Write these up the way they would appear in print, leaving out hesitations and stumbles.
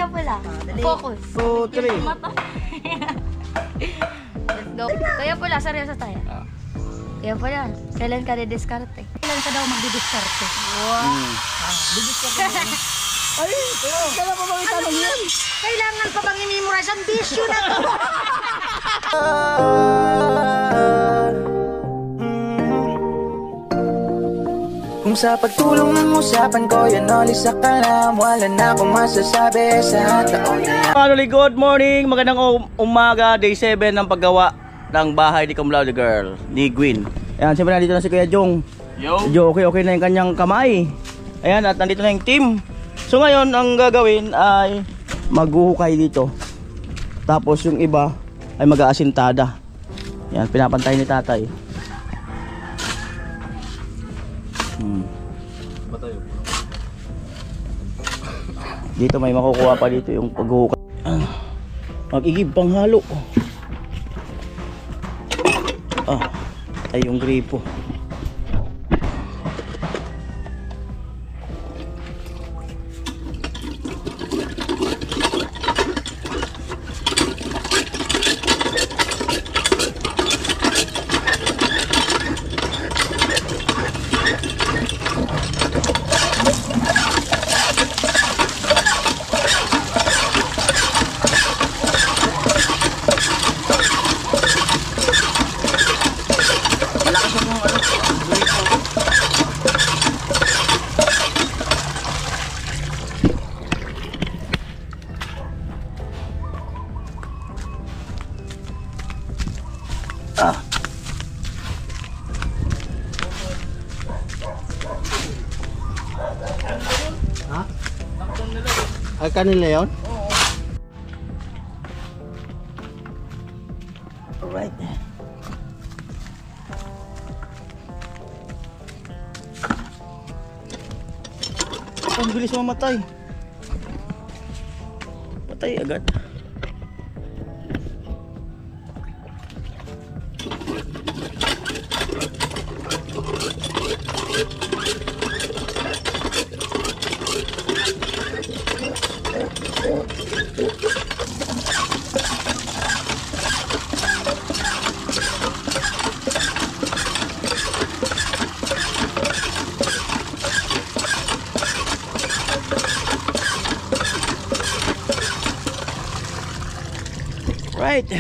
Kuya Pula. Focus. 2, 3. Let's go. Kuya Pula, seryoso tayo. Kuya Pula, kailan ka didiskarte? Kailan ka daw magdidiskarte? Wow. Didiskarte. Ay, kailan pa bang itanong yan? Kailangan pa bang i-memorize ang bisyo na to? Kung sa pagtulong ng usapan ko, yan ulit sa kalam. Wala na akong masasabi sa taon na Mga good morning, magandang umaga, day 7 ng paggawa ng bahay ni Cum Laude Girl, ni Gwyn. Ayan, siyempre nandito na si Kuya Jong. Yo. Okay na yung kanyang kamay. Ayan, at nandito na yung team. So ngayon, ang gagawin ay maghuhukay dito. Tapos yung iba ay mag-aasintada. Ayan, pinapantay ni tatay. Dito may makukuha pa dito yung paghuhukay. Mag-igib pang halo. Ay yung gripo. Ay kanila yun? Oo. Alright. Ang bilis mamatay. Patay agad. Right.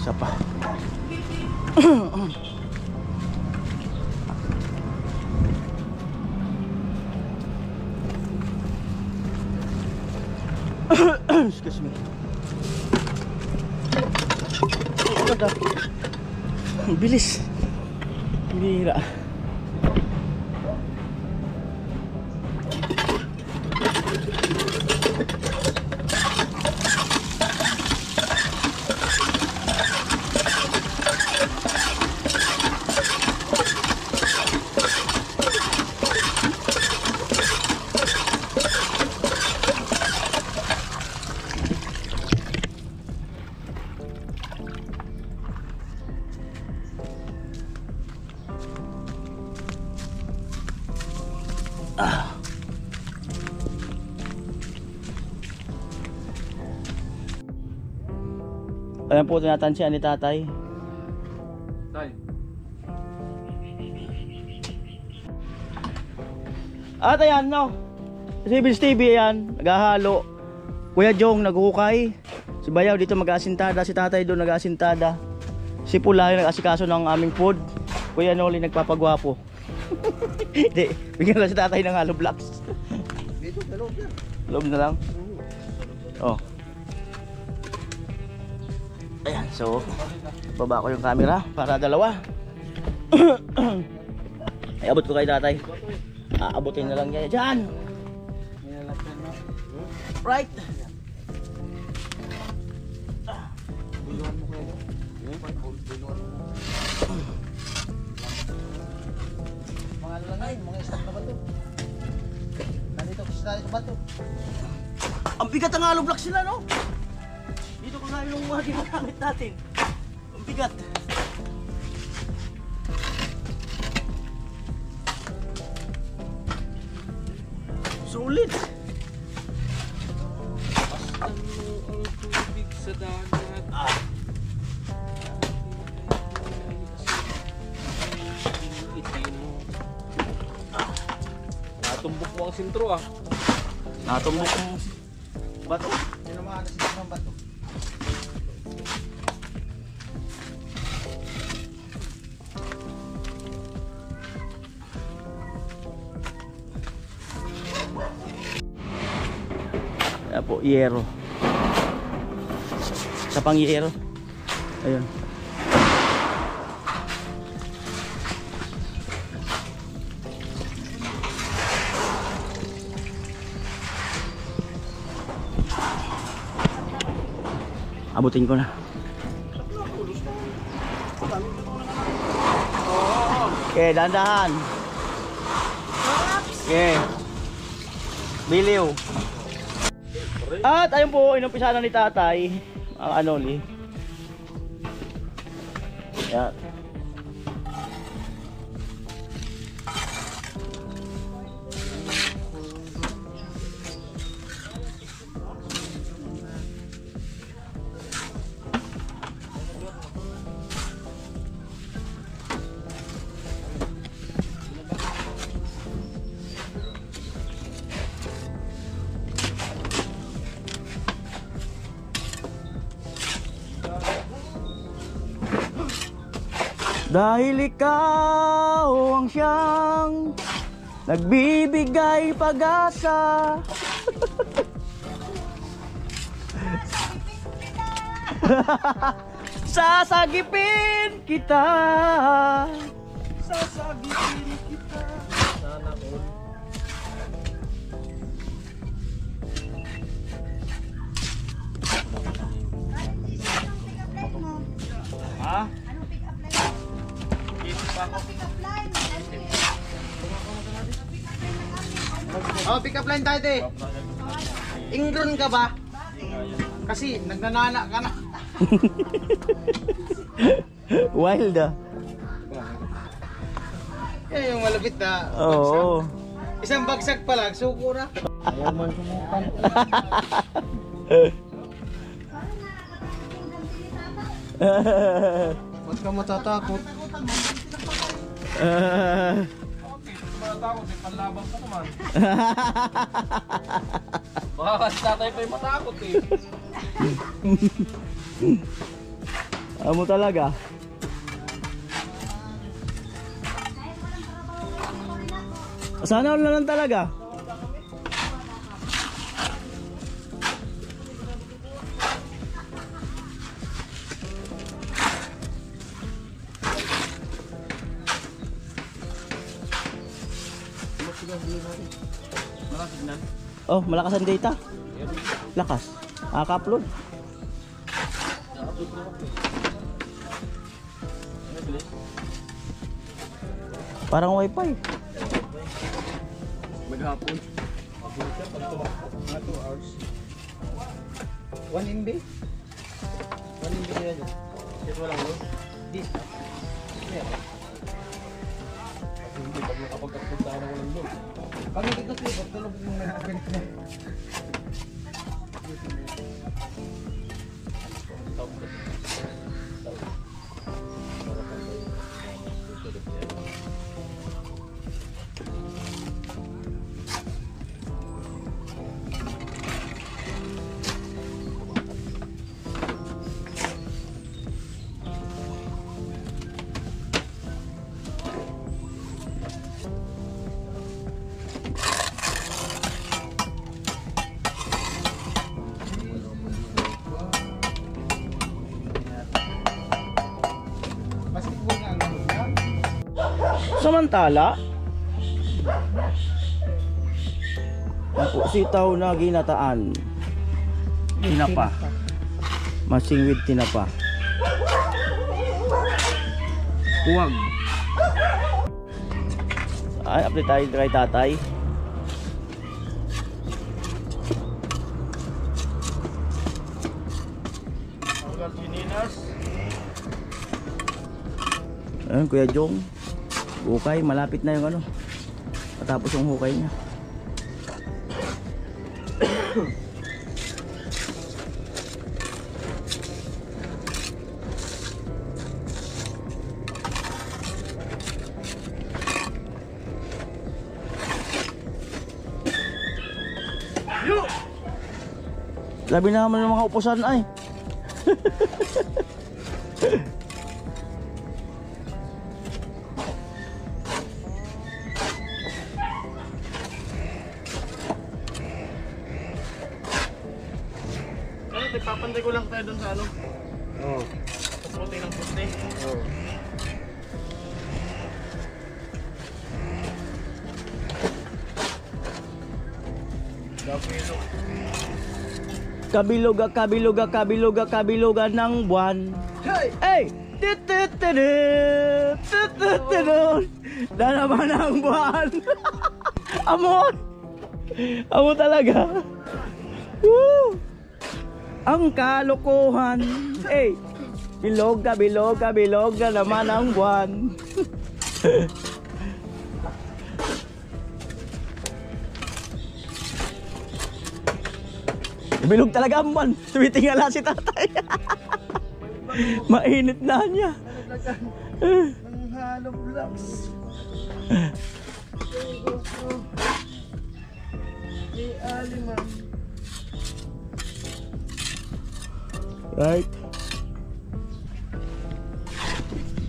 Sapa. Excuse me. Bilis. Bira. Ayan po, tinatansya ni tatay. At ayan, no, si Vince TV, ayan, naghahalo. Kuya Jong naghuhukay. Si Bayaw dito mag-aasintada. Si tatay doon nag-aasintada. Si Pula yung nag-asikaso ng aming food. Kuya Noli nagpapagwapo. Hindi, bigyan lang si tatay ng hollow blocks. Dito sa loob yan. Loob na lang. Oh. Ayan, so baba ko yung camera para dalawa. Ay, abot ko kay tatay. Aabutin na lang niya dyan. Right. Mga ano lang ngayon, mga stock na ba ito? Nandito ba ito? Ang bigat ng hollow block sila, no? Dito ko nga yung mga ginagamit natin. Ang bigat. Sulit. Ang tubig sa dagat. Natumbok mo ang sintro ah. Natumbok ang bato. Tinamaan na sila ng bato. Ayan po, yero. Sa pang yero. Ayun. Abutin ko na. Okay, dahan-dahan. Okay. Biliw. At ayun po, inumpisa na ni tatay ang anoli. Yan. Dahil ikaw ang siyang nagbibigay pag-asa. Sasagipin kita. Sasagipin kita. Sana all. Ha? Oh, pick up line tayo, te. Ingron ka ba? Kasi nagnanana ka na. Wild ah. Yan yung malapit na Oo. isang bagsak pa lang, suko na. Ayaw mo sumukan. Ba't ka matatakot? Matakot eh, panlabang ko naman. Baka kasi tatay pa yung matakot eh. Amo talaga. Sana all na lang talaga. Oh, malakas ang data. Lakas. Nakaka-upload. Parang wifi. Maghapon. Mga 2 hours. 1 MB? 1 MB kaya dyan. Kasi walang load. This. Hindi pag nakapag-upload tayo na walang load. Pag hindi ko tulog, tulog yung nag-open na. Basketball nga ang gano'n. Samantala, Ako, sitaw na ginataan. Tinapa. Masing with tinapa. Huwag. Ay, update tayo kay tatay. Ayun, Kuya Jong. Hukay, malapit na yung ano. Matapos yung hukay niya. Labi naman ng mga upusan ay. Papantay ko lang tayo dun sa ano. Oo. Puti ng puti. Oo. Kabiluga, kabiluga, kabiluga, kabiluga ng buwan. Hey! Na naman ang buwan. Amon! Amon talaga. Woo! Ang kalokohan. Hey! Biloga, biloga, biloga naman ang buwan. Bilog talaga ang buwan. Tumitingala si tatay. Mainit na niya. Ang hollow blocks. Di aliman. Right.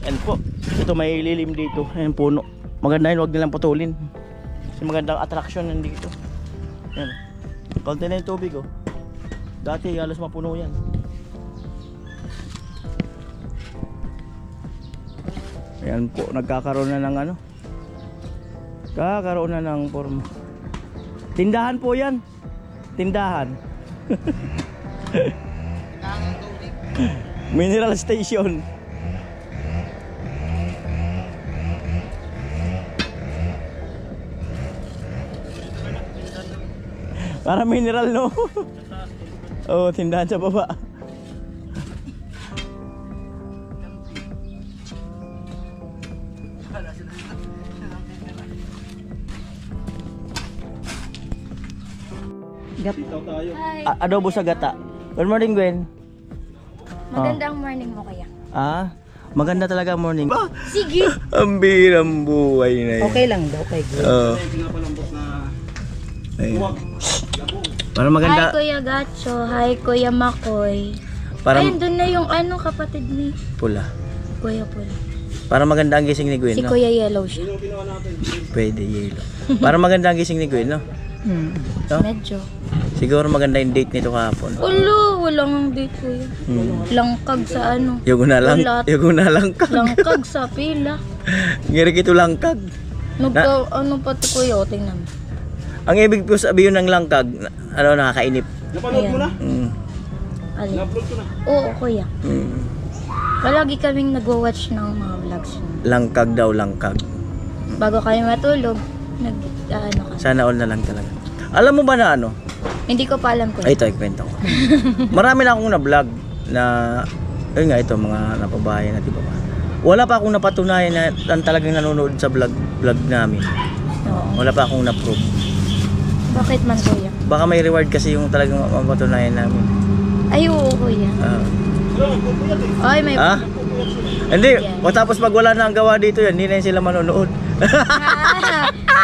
Yan po. Ito may lilim dito. Ayan puno. Maganda yun. Huwag nilang putulin. Kasi magandang attraction nandito. Yan. Konti na yung tubig oh. Dati halos mapuno yan. Ayan po. Nagkakaroon na ng ano. Kakaroon na ng forma. Tindahan po yan. Tindahan. Mineral station. Para mineral no. Oh, tindahan sa baba. Hi. Adobo sa gata. Good morning, Gwen. Magandang morning mo kaya. Ah, maganda talaga ang morning. Sige. Ang birang buhay na yun. Okay lang daw kay Gwen. Oo. Para Hi maganda. Kuya Gacho. Hi Kuya Makoy. Para Ayun, doon na yung ano kapatid ni pula. Kuya Pula. Para maganda ang gising ni Gwen, Si no? Kuya Yellow siya. Pwede yelo. Para maganda ang gising ni Gwen, no? No? Medyo. Siguro maganda yung date nito kahapon. Ulo, walang date Kuya. Langkag sa ano. Yung na lang, Ulat. yung na lang kag. Langkag sa pila. Ngiri kito lang kag. Ano pati Kuya, o tingnan mo. Ang ibig ko sabihin ng langkag, ano, nakakainip. Napanood mo na? Alin? Oo, Kuya. Palagi kaming nagwa-watch ng mga vlogs niya. Langkag daw, langkag. Bago kami matulog, ano ka. Sana all na lang talaga. Alam mo ba na ano? Hindi ko pa alam ko. Ay, ito, ikwento ko. Marami na akong na-vlog na, ayun nga, ito, mga napabahay na, di ba ba? Wala pa akong napatunayan na talagang nanonood sa vlog namin. Oo. Wala pa akong na-prove. Bakit man Kuya? Baka may reward kasi yung talagang mapatunayan namin. Ay, oo Kuya. Ay, may... Ha? Hindi, matapos pag wala na ang gawa dito yan, hindi na sila manonood.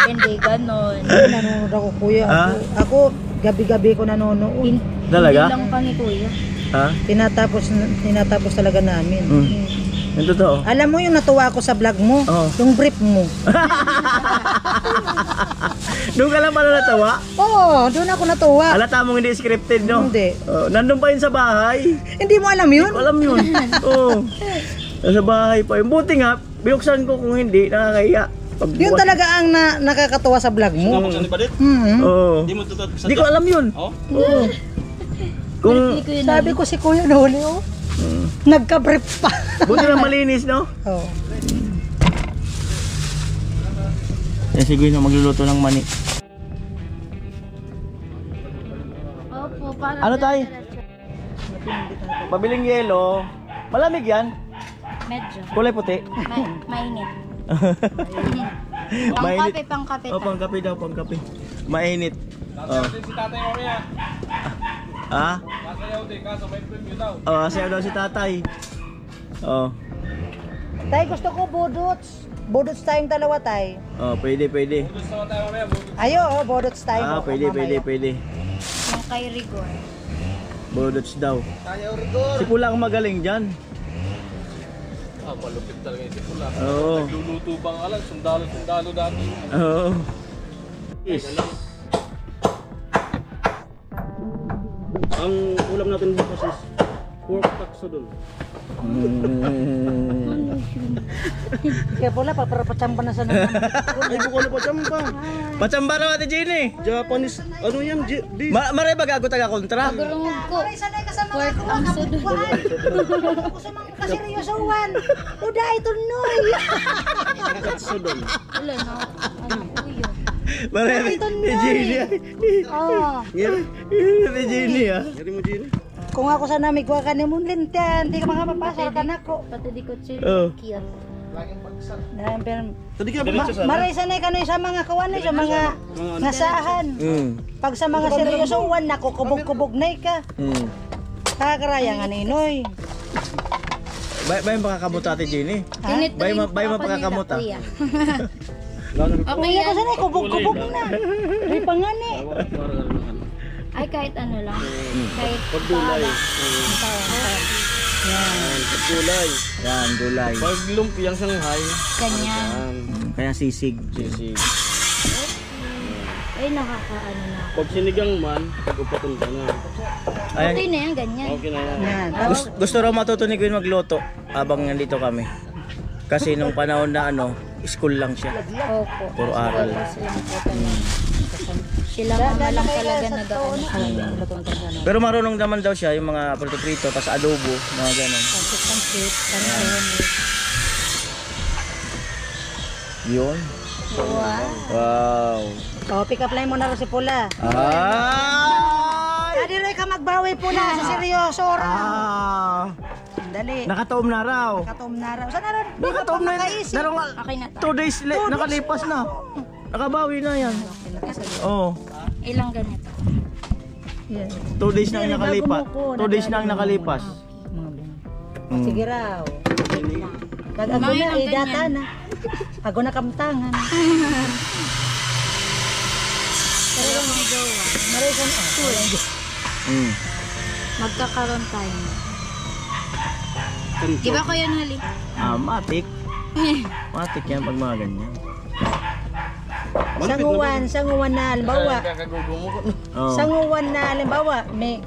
Hindi ganon. Nanonood ako kuya. Ha? Ako gabi-gabi ko nanonood. Talaga? Hindi lang kami Kuya. Ha? Tinatapos talaga namin. Yung totoo. Alam mo yung natuwa ako sa vlog mo, Oo. yung brief mo. Doon ka lang pala natawa? Oo, doon ako natuwa. Halata mong hindi scripted, no? Hindi. Nandun pa yun sa bahay. Hindi mo alam yun? Alam yun. Oo. Nasa bahay pa yun. Buti nga, binuksan ko kung hindi, nakakahiya. Yun talaga ang nakakatuwa sa vlog mo. Oo. Di ko alam yun. Oo. Kung Sabi ko si Kuya Noli, oh. Nagka-brief pa. buti lang malinis, no? Oh. Eh, si Gwen magluluto ng mani. Opo, para Ano tayo? Pabiling yelo. Malamig yan. Medyo. Kulay puti. Mainit. Mainit. Pangkape Oh, pangkape daw, pangkape. Mainit. Oh. Si tatay mamaya. Ha? Kasayaw din, kaso may premyo daw. Oh, sayo daw si tatay. Oh. Tay, gusto ko budots. Budots tayong dalawa, tay. Oh, pwede. Gusto mo tayo mamaya. Ayo, oh, budots tayo. Ah, pwede. Yung kay Rigor. Budots daw. Tayo rigor. Si Pula ang magaling dyan. Malupit talaga yung sipula. Oo. Nagluluto bang alam, sundalo dati. Oo. Yes. Ang ulam natin bukas is pork taxodon. Kaya pula, papachamba na sa naman. Ay, buko na pa chamba. Pachamba raw Ate Jenny. Japanese, ano yan? Beef. Maray baga ako taga kontra. Gulungog ko. Sanay ka sa mga Pork ang sudod. Ako sa mga kaseryosohan. Uda, ito noy. Taxodon. Wala na. Ano po yun? Maray Ate Jenny. Oh. Ate Jenny ah. Yari mo, Jenny? Kung ako sa namigwa ka ni Munlintan, hindi ka makapapasok ka na ko. Pati di ko chill. Oh. Cute. Tadi ka ba sa Maray sanay ka na sa mga kawanay, sa mga nasahan. Pag sa mga seryosohan, nakukubog-kubog na ka. Kakaraya nga ni Noy. Bay makakamot Ate Jenny. Tinit Bay yung bay papa mapakakamot nila, ah. kuya. Kung Okay ako yan. sanay, kubog-kubog na. May pangani. Ay, kahit ano lang. Kahit Pagdulay. Pagdulay. Yan, gulay. Pag lumpiang Shanghai. ganyan. Kaya sisig. Sisig. Ay, nakakaano na. Pag sinigang man, pag-upatong ka na. Okay Ayan. na yan, ganyan. Okay na yan. Yan. Gusto raw matuto ni Gwen magluto habang nandito kami. Kasi nung panahon na school lang siya. Opo. Puro aral. Sila mama lang talaga nag-ano. Pero marunong naman daw siya yung mga prito-prito, tas adobo, mga ganon. Yun. Wow. Oh, pick up line mo na rin si Pula. Ay! Adi rin ka magbawi Pula sa seryoso ra. Dali. Nakataom na raw. Nakatom na raw. Saan na rin? Nakataom na yun. Pero nga, Okay na to. 2 days nakalipas na. Nakabawi na yan. Oo. Ilang ganito. 2 days na ang nakalipas. 2 days na ang nakalipas. Sige raw. Pag ako na, data na. Ako na kamtangan. Pero may gawa. Maray ka na. Magkakaroon tayo. Di ba kuya Noli? Matik. Matik yan pag mga ganyan. Sanguwan na halimbawa. Oh. Sanguwan na halimbawa, may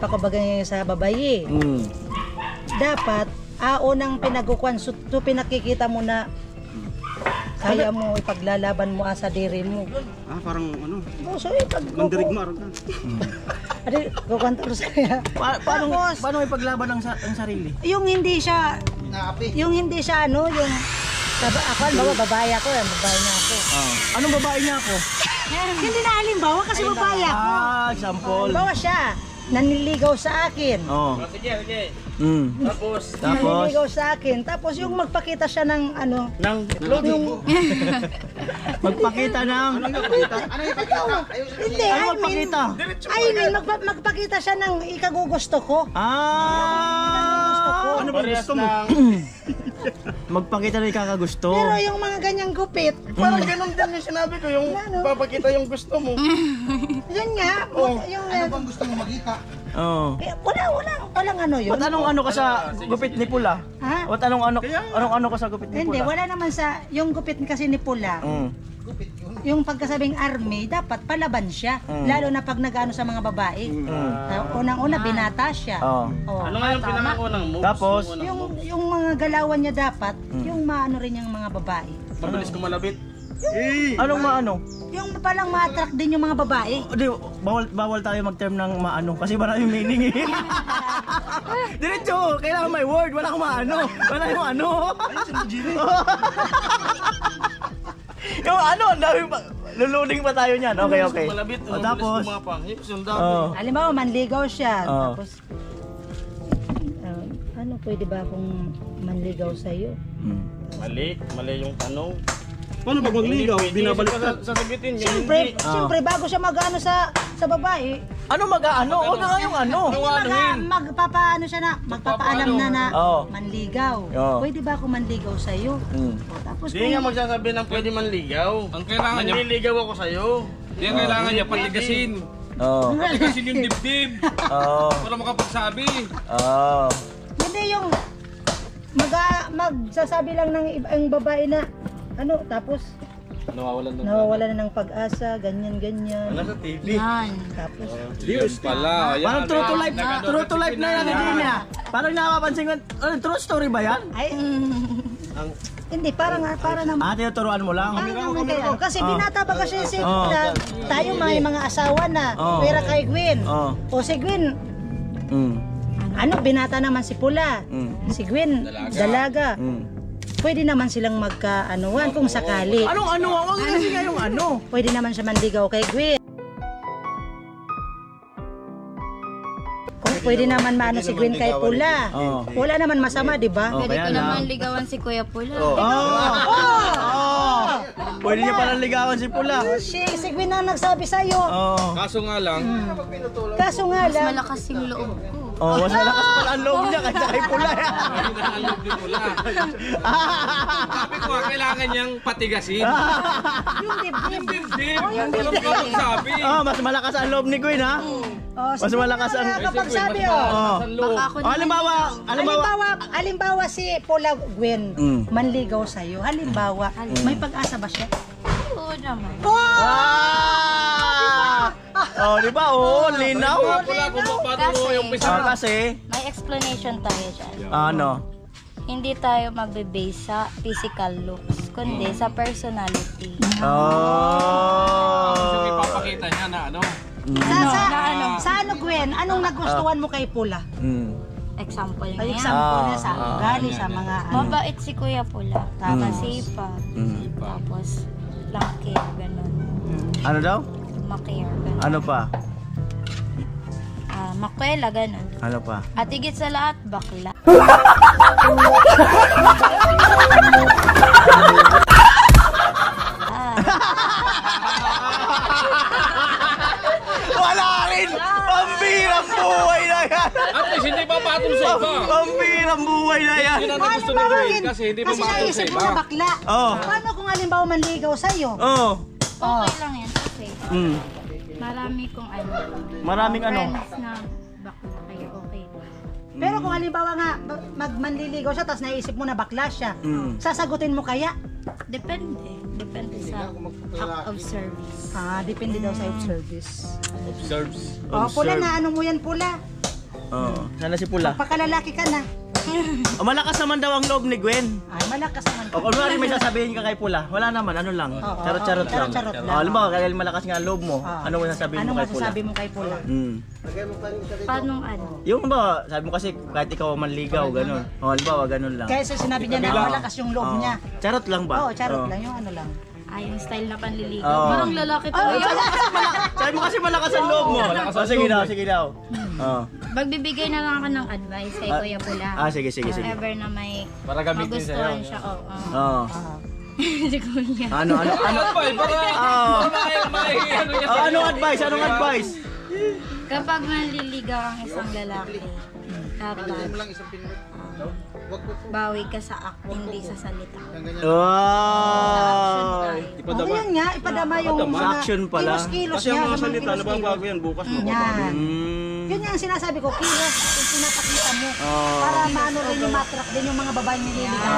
pakabagay sa babayi. Dapat, unang pinagkukuhan, so pinakikita mo na kaya mo ipaglalaban mo sa diri mo. Parang ano? So Mandirigma rin ka. Adi, kukontrol saya. Paano ipaglaban ang sarili? Yung hindi siya, yung hindi siya yung ako, halimbawa, babae ako, babae na ako. Anong babae niya ako? Hindi na halimbawa kasi babae ako. Example. Halimbawa siya, naniligaw sa akin. Sige. Tapos? Naniligaw sa akin. Tapos yung magpakita siya ng yung Magpakita ng... Ano yung pagkita? hindi, Ano magpakita? magpakita siya ng ikagugusto ko. Ano ba gusto mo? Magpakita ng ikakagusto. Pero yung mga ganyang gupit, Parang ganun din yung sinabi ko, yung papakita yung gusto mo. yun nga, yung Ano bang gusto mo makita? Oo. walang ano yun. Ba't anong ano ka sa gupit ni Pula? Ha? Ba't anong ano ka sa gupit ni Hindi, Pula? wala naman sa, yung gupit kasi ni Pula, yung pagkasabing army, dapat palaban siya. Lalo na pag nag-ano sa mga babae. Unang-una, binata siya. Oo. Oh. Ano nga yung pinakaunang moves? Tapos? Yung mga galawan niya dapat, yung maano rin yung mga babae. Mabilis kumalabit. Anong maano? Yung palang ma-attract din yung mga babae. Di, bawal tayo mag-term ng maano kasi maraming meaning eh. Diretso, kailangan may word, wala kang maano. Wala yung ano. Yung ano, ang dami pa. Luluding pa tayo niyan. Okay, okay. O, tapos, Halimbawa, manligaw siya. Oo. Tapos, ano pwede ba akong manligaw sa'yo? Mali yung tanong. Paano pag magligaw? Binabalik ka. Sasagutin niya. Siyempre, bago siya mag-ano sa babae, ano mag-ano? O na nga yung ano. magpapaano siya na, magpapaalam na Oo. manligaw. Oo. Pwede ba ako manligaw sa'yo? O, tapos Hindi nga magsasabi ng pwede manligaw. Ang kailangan niya, Manliligaw ako sa'yo. hindi ang kailangan niya patigasin. Oo. Patigasin yung dibdib Oo. para makapagsabi. Oo. hindi yung magsasabi lang ng ibang babae na ano, tapos nawawala na ng pag-asa, ganyan. Nasa TV. Yan. Tapos, Yun pala. Parang true to life na yan din niya. Parang nakapansin ko, true story ba yan? ay, hindi, para naman. Tinuturuan mo lang. Para naman kayo. Kasi binata ba kasi si Oh. tayo may mga asawa na, Oh. pera kay Gwen. Oh. O si Gwen, Mm. ano, binata naman si Pula. Mm. Si Gwen, dalaga. Mm. Pwede naman silang magkaanuan kung sakali. Anong ano? Huwag kasi nga yung ano. Pwede naman siya manligaw kay Gwen. Kung pwede naman maano si Gwen kay Pula. Oh. Wala naman masama, di ba? Oh, Pwede kaya ko lang. naman ligawan si Kuya Pula. Pwede niya palang ligawan si Pula. Si Gwen na nagsabi sa'yo. Oo. Kaso nga lang, Kaso nga Mas lang, malakas yung loob ko. Oh, mas malakas pala ang loob niya kaysa kay Pula. hinahalog din pula. Sabi ko nga, kailangan niyang patigasin. yung dibdib. Dibdib, walang makapagsabi. Mas malakas ang loob ni Gwen ha. Oh, Mas malakas ang... kapag sabi, Baka ako naman. Halimbawa si Paula Gwen, Mm. manligaw sa'yo. Halimbawa, may pag-asa ba siya? Oo naman. Oh, di ba? Oh, linaw. Pula kung paano mo yung pisa. Kasi, May explanation tayo dyan. ano? Hindi tayo magbe-base sa physical looks, kundi sa personality. Gusto Oh. ipapakita niya na ano. Sa ano, Gwen? Anong nagustuhan mo kay Pula? Mm. Example Ay, niya. example na sa ugali, sa mga ano. Mabait si Kuya Pula. Masipag. Mm. Tapos, lang care, ganun. Ano daw? Makare, ganun. Ano pa? Makwela, ganun. Ano pa? At higit sa lahat, bakla. Wala rin! Pambirang buhay na yan! At least hindi pa patol sa iba. Pambirang buhay na yan! Yun ang gusto ni Gwen kasi hindi pa Kasi matol sa naisip mo iba. na bakla. Oh. Paano kung halimbawa manligaw sa'yo? Oh. Okay lang yan kasi Mm. marami kong Maraming ano? friends na bakla kayo, okay. Pero kung halimbawa nga, manliligaw siya, tapos naisip mo na bakla siya, Mm. sasagutin mo kaya? Depende. Depende sa act of service. Depende daw sa service. Observes. Pula na, ano mo yan, Pula? Oh. Sana si Pula. Pakalalaki ka na. Malakas naman daw ang loob ni Gwen. Ay, malakas naman. O kung may sasabihin ka kay Pula, wala naman, ano lang. Charot-charot lang. Charot-charot lang. Alam mo, kaya malakas nga ang loob mo, ano mo sasabihin Anong mo kay Pula? masasabi mo kay Pula? Mm. Paano ano? Yung ba, sabi mo kasi kahit ikaw manligaw, ganun. O, halimbawa, ganun lang. Kaya sinabi niya na malakas yung loob niya. Charot lang ba? Oo, charot lang, yung ano lang. Yung style na panliligaw. Oo. Parang lalaki to. Sabi mo kasi malakas ang loob mo. Sige daw, sige daw. Oh. Magbibigay na lang ako ng advice kay Kuya Pula. Sige. If ever na may Para gamitin magustuhan sa'yo. siya. Oh. Si Kuya. Ano? Ano ba? Anong advice? Kapag manliligaw ang isang lalaki, dapat bawi ka sa act, hindi sa salita. Oh. Yun nga, ipadama yung mga Action pala. kilos-kilos Kasi ang niya. mga salita, nababago yan, bukas mababago. Yan. Yun nga ang sinasabi ko, kilos, yung pinapakita mo. Oh. Para maano rin yung matrak din yung mga babaeng nililigaw.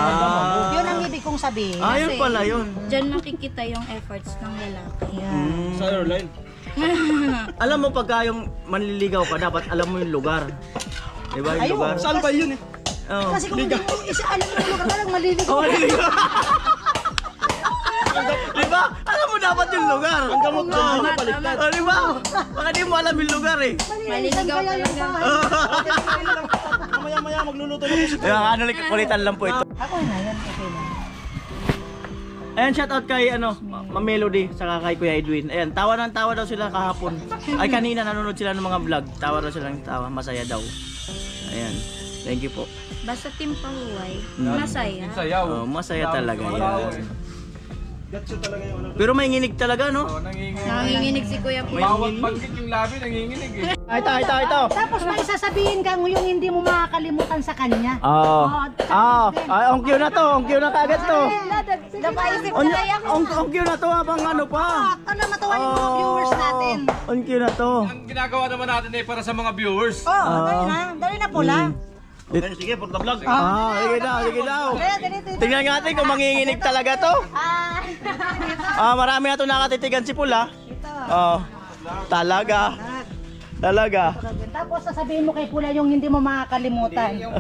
Yun ang ibig kong sabihin. Yun pala yun. Diyan makikita yung efforts ng lalaki. Sa airline. Alam mo pagka yung manliligaw ka, dapat alam mo yung lugar. Diba yung Ayun. lugar? Saan ba yun eh? Oh. Kasi kung hindi mo alam mo yung lugar ka lang, maliligaw. Diba? dapat yung lugar. Ang gamot ko. O, di ba? Baka di mo alam yung lugar eh. Maliligaw talaga. Mamaya magluluto na po si Ano, kulitan lang po ito. Ako na yan, okay na. Ayan, shoutout kay Ma'am Melody saka kay Kuya Edwin. Ayan, tawa ng tawa daw sila kahapon. Ay, kanina nanonood sila ng mga vlog. Tawa daw sila ng tawa, masaya daw. Ayan, thank you po. Basta team pahuway, masaya. Sayaw. Oh, masaya talaga yan. Gatso talaga yung ano. Pero may nginig talaga, no? Nanginginig si Kuya Pula. Bawat pagkit yung labi, nanginginig eh. Ito. Tapos may sasabihin kang yung hindi mo makakalimutan sa kanya. Ang cue na to, ang cue na kagad to. Napaisip na kaya ko. Ang cue na to, habang ano pa. Ano matuwa yung mga viewers natin. Ang cue na to. Ang ginagawa naman natin eh para sa mga viewers. Dali na pula. Sige, for the vlog. Sige daw. Tingnan natin kung manginginig talaga to. Marami na to nakatitigan si Pula. Talaga. Tapos sasabihin mo kay Pula yung hindi mo makakalimutan. Yung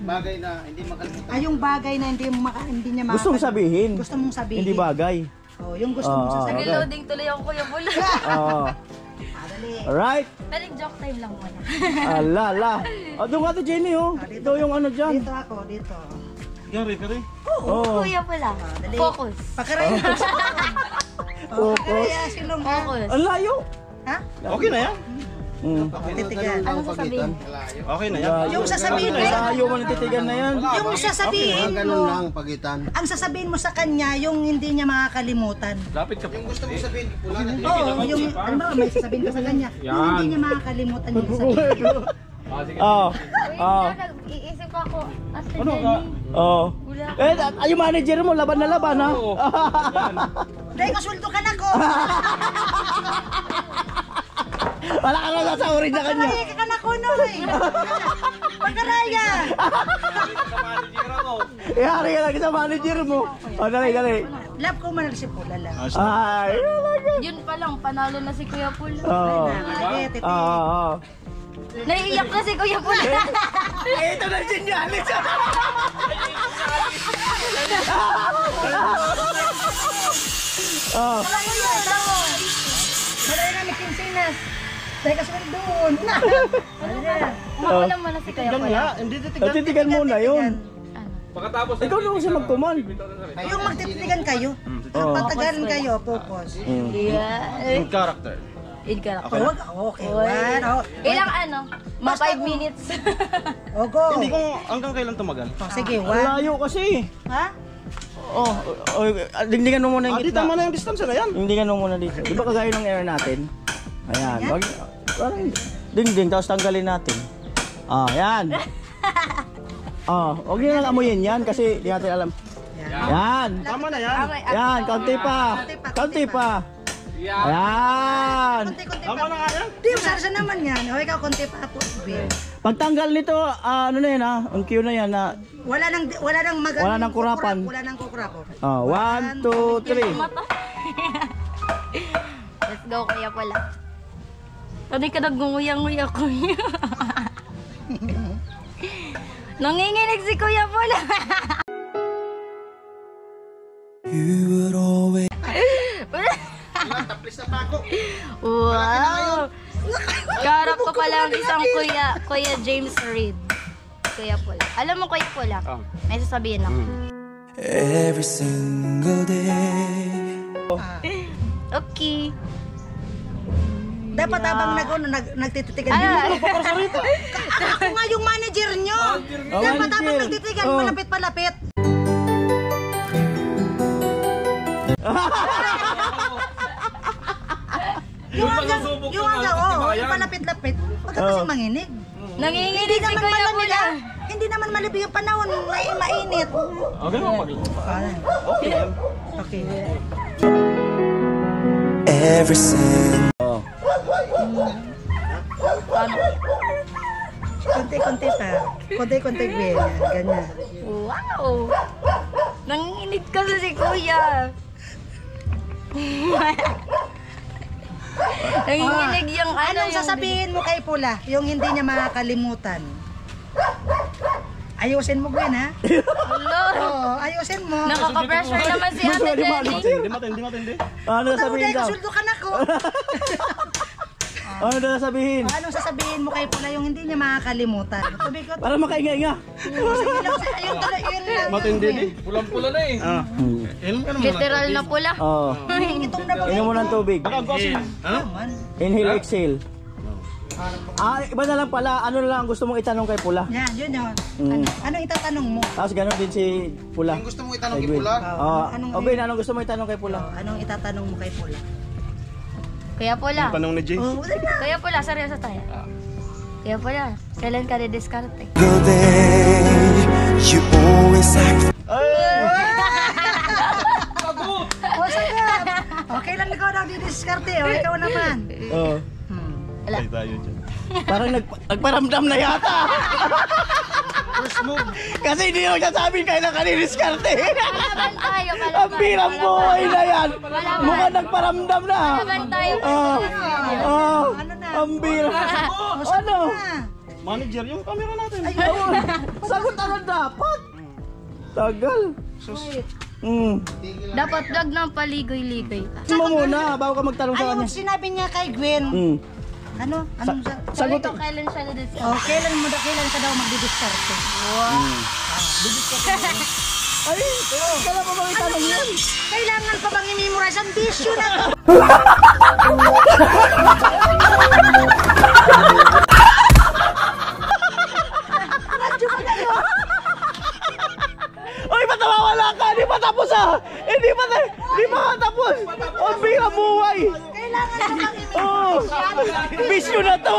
bagay na hindi makalimutan. Yung bagay na hindi niya makakalimutan. Gustong sabihin. Gusto mong sabihin. Hindi bagay. Yung gusto mong sasabihin. Reloading tuloy ako Kuya Pula. Alright. Pero joke time lang muna. Ala. Doon nga to Jenny oh. Ito yung ano dyan. Dito ako, dito. Gary. Kuya Pula. Focus. Pakaraya. Pakaraya silong ha. Focus. Ang layo. Ha? Okay na yan. Titigan. Ano sasabihin? Okay na yan. Yung sasabihin mo, Layo mo nagtitigan na yan. yung sasabihin Ganun mo, lang pagitan. ang sasabihin mo sa kanya, yung hindi niya makakalimutan. Lapit ka pa. Yung gusto mo sabihin, pula na. Oo, yung, ano ba, may sasabihin ka sa kanya, yung hindi niya makakalimutan yung sasabihin. Iisip ako. Ate Jenny. Yung manager mo, laban na laban ha. Dahil kasulto ka na ko. Wala ka na sasahurin sa kanya. Pakaraya ka na ko, Noy. Pakaraya. Ihari ka lang sa manager mo. Dali. Love ko man si Pula lang. Ay, Yun pa lang, panalo na si Kuya Pula. Naiiyak na si Kuya Pula. Ito na sinyalis. Malay na may kinsinas. Dahil kasulto doon. Makulang mo na si Kuya Pula. Hindi titigan. Titigan muna yun. Pagkatapos Ikaw na siya mag-command. Yung magtititigan kayo. Pagtagalan kayo, focus. Yeah. Good character. Huwag, okay. One, Ilang ano? Ma 5 minutes. go. Hindi ko hanggang kailan tumagal. Sige, Ang one. layo kasi. Ha? Dingdingan mo muna yung Dito gitna. mo na yung distance na yan. Dingdingan mo muna dito. Di ba kagaya ng air natin? Ayan. Parang dingding, tapos tanggalin natin. Yan. Huwag nyo lang amuyin yan kasi di natin alam. Yan. Tama na yan. Yan, kaunti pa. Kaunti pa. Ayan. Konti-konti Tama pa. na nga yan. Di, usarsa naman yan. O, ikaw, konti pa po. Pagtanggal nito, ano na yan ang cue na yan na. Wala nang magandang Wala nang kurapan. Wala nang kukurapon. 1, 2, 3. Let's go Kuya Pula. Tadi ka nagnguyang-nguya Kuya. Nanginginig si Kuya Pula. Taplis na pa ako. Wow! Karap ko pala ang isang Kuya James Reid. Kuya Pula. Alam mo Kuya Pula, may sasabihin ako. Every single day. Okay. Dapat habang nagtititigan. Ako nga yung manager nyo. Dapat habang nagtititigan, malapit-palapit. Yung palapit-lapit. Huwag ka kasi manginig. Nanginginig si Kuya Pula. Hindi naman malibig yung panahon, mainit. Okay mo pag Okay. Every single Konti-konti pa. Konti-konti ganyan. Wow! Nanginginig kasi si Kuya. Nanginginig yung Anong sasabihin mo kay Pula? Yung hindi niya makakalimutan. Ayusin mo, Gwen, ha? Hello. Oo, ayusin mo. Nakaka-pressure naman si Ate Jenny. Matindi. Tayo Ano sasabihin daw? kasuldo ka na ko. Ano daw sasabihin? Anong sasabihin mo kay Pula yung hindi niya makakalimutan? Tubig ko. Para makainga-inga. Sige lang, ayun talaga yun lang. Matindi di. Pulang-pula na eh. Inom ka naman. Literal na pula. Oo. Itom na ba? Inom mo ng tubig. Naman. Inhale, exhale. Iba na lang pala. Ano na lang ang gusto mong itanong kay Pula? Yan, yun yun. Mm. Anong itatanong mo? Tapos gano'n din si Pula. Yung gusto mo itanong Kay kay Gwen. Pula? Okay, anong gusto mong itanong kay Pula? Anong itatanong mo kay Pula? Kaya pula. Tanong ni Jay. Oh, wala na. Kaya pula, seryoso tayo. Kaya pula, kailan ka didiskarte? You always act Oh, sagap. Okay lang ikaw daw didiskarte. O, ikaw naman. Oo. Wala. Parang nagparamdam na yata. Kasi hindi mo sasabihin kailan ka didiskarte. Palaban tayo, palaban. Ang birang buhay na yan. Mukhang nagparamdam na. Palaban tayo. Ano na? Ang birang. Ano? Manager yung camera natin. Sagot ano dapat? Tagal. Dapat dag ng paligoy-ligoy ka. Mo muna, bago ka magtanong sa Ayun, kanya. sinabi niya kay Gwen. Ano? Anong Sagot. Ito, kailan siya didiskarte? Oh, kailan ka daw magdidiskarte? Ay, kailan pa bang itanong yan? Kailangan pa bang i-memorize ang bisyo na to? Uy, ba't nawawala ka? Hindi pa tapos ah! Hindi pa tapos! Ang birang buhay! Kailangan pa bang Oh! Bisyo na to!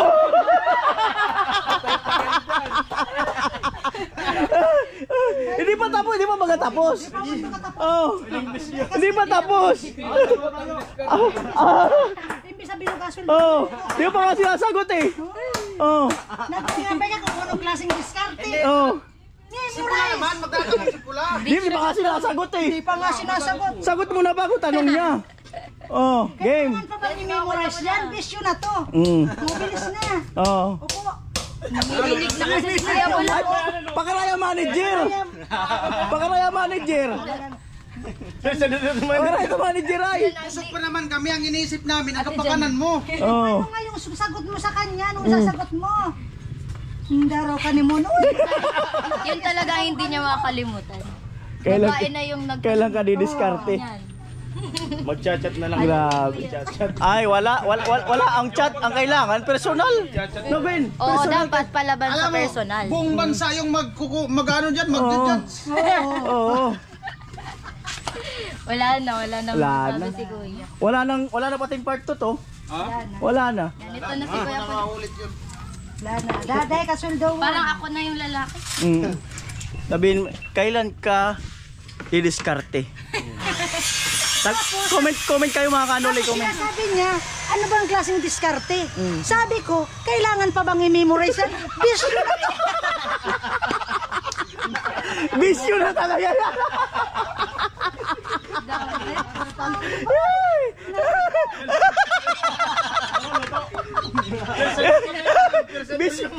Hindi pa tapos, hindi pa magkatapos. Oh, hindi pa tapos. Imbis sabihin ng kasuldo. Oh, hindi pa nga sinasagot eh. Oh, Nagpapay ka kung anong klaseng diskarte. oh. Memorize! Man, magdadala si Pula. Hindi pa nga sinasagot eh. Hindi pa nga sinasagot. Sagot mo na bago tanong niya. Oh, game. Kailangan pa bang i-memorize yan? Bisyo na to. Mabilis na. Oh. Opo. Nangihilig na kasi si Kaya pula. Pakaraya manager. Pakaraya manager. Pakaraya manager ay. Usok pa naman kami, ang iniisip namin, ang kapakanan mo. Oh. Ano nga yung sagot mo sa kanya? Anong sasagot mo? Hindi raw ka ni Mono. Yun talaga ang hindi niya makakalimutan. Kailan, Babae na yung kailan ka didiskarte? Yan. Mag-chat na lang. Grabe. Ay, wala ang chat. Ang kailangan, personal. No, Ben? Oo, dapat palaban sa Alam mo, personal. buong bansa yung mag-ano dyan, mag-judge. Oo. Wala na Wala masasabi na. si Kuya. Wala na pating part 2 to. Wala na. Yan, ito na si Kuya pula. Ulit yun. Wala na. Daday, kasuldo mo. Parang ako na yung lalaki. Sabihin, kailan ka didiskarte? Comment kayo mga kanuli. Comment. Sabi niya, ano bang klaseng diskarte? Sabi ko, kailangan pa bang i-memorize yan? Bisyo na to. Bisyo na talaga yan.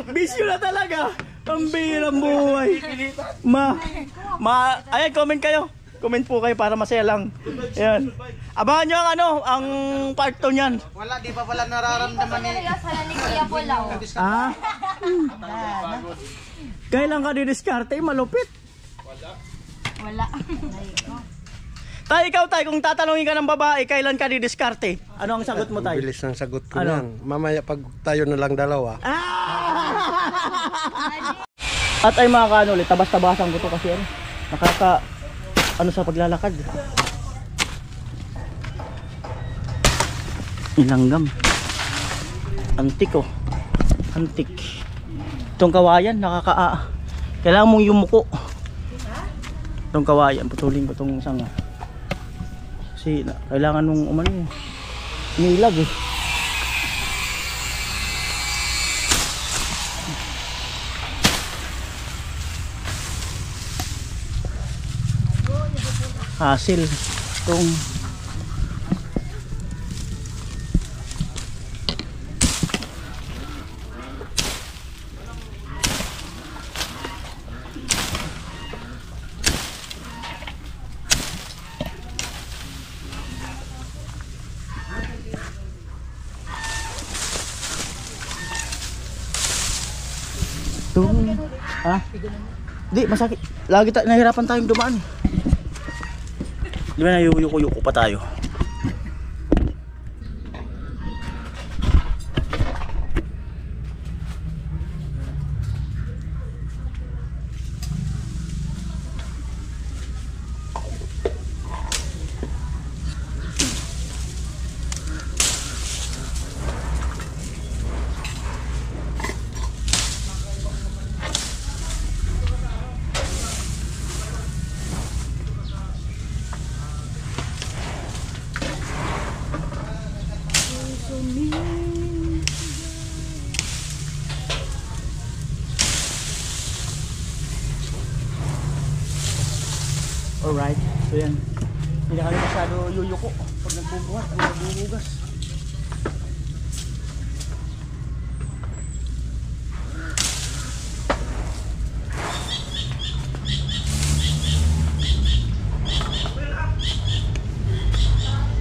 Bisyo na talaga. Ang birang buhay. Ayan, comment kayo. Comment po kayo para masaya lang. Ayan. Abangan nyo ang part 2 niyan. Wala, di pa pala nararamdaman ni... Sala ni Kuya pula. Ah? Kailan ka didiskarte? Malupit. Wala. Tay, ikaw tay, kung tatanungin ka ng babae, kailan ka didiskarte? Ano ang sagot mo tay? Bilis ng sagot ko Ano? yan. Mamaya pag tayo na lang dalawa. At ay mga kanuli, tabas-tabasan ko to kasi ano sa paglalakad. Ilanggam. Antik oh. Antik. Itong kawayan, kailangan mong yumuko. Itong kawayan, putulin ko itong isang kasi kailangan mong nilag eh. Hasil itong Ha? Di, masakit. Lagi nahirapan tayong dumaan. Di ba nayuyuko-yuko pa tayo? Alright, so yan. Hindi na kami masyado yuyuko pag nagbubuhat, pag nagbubugas.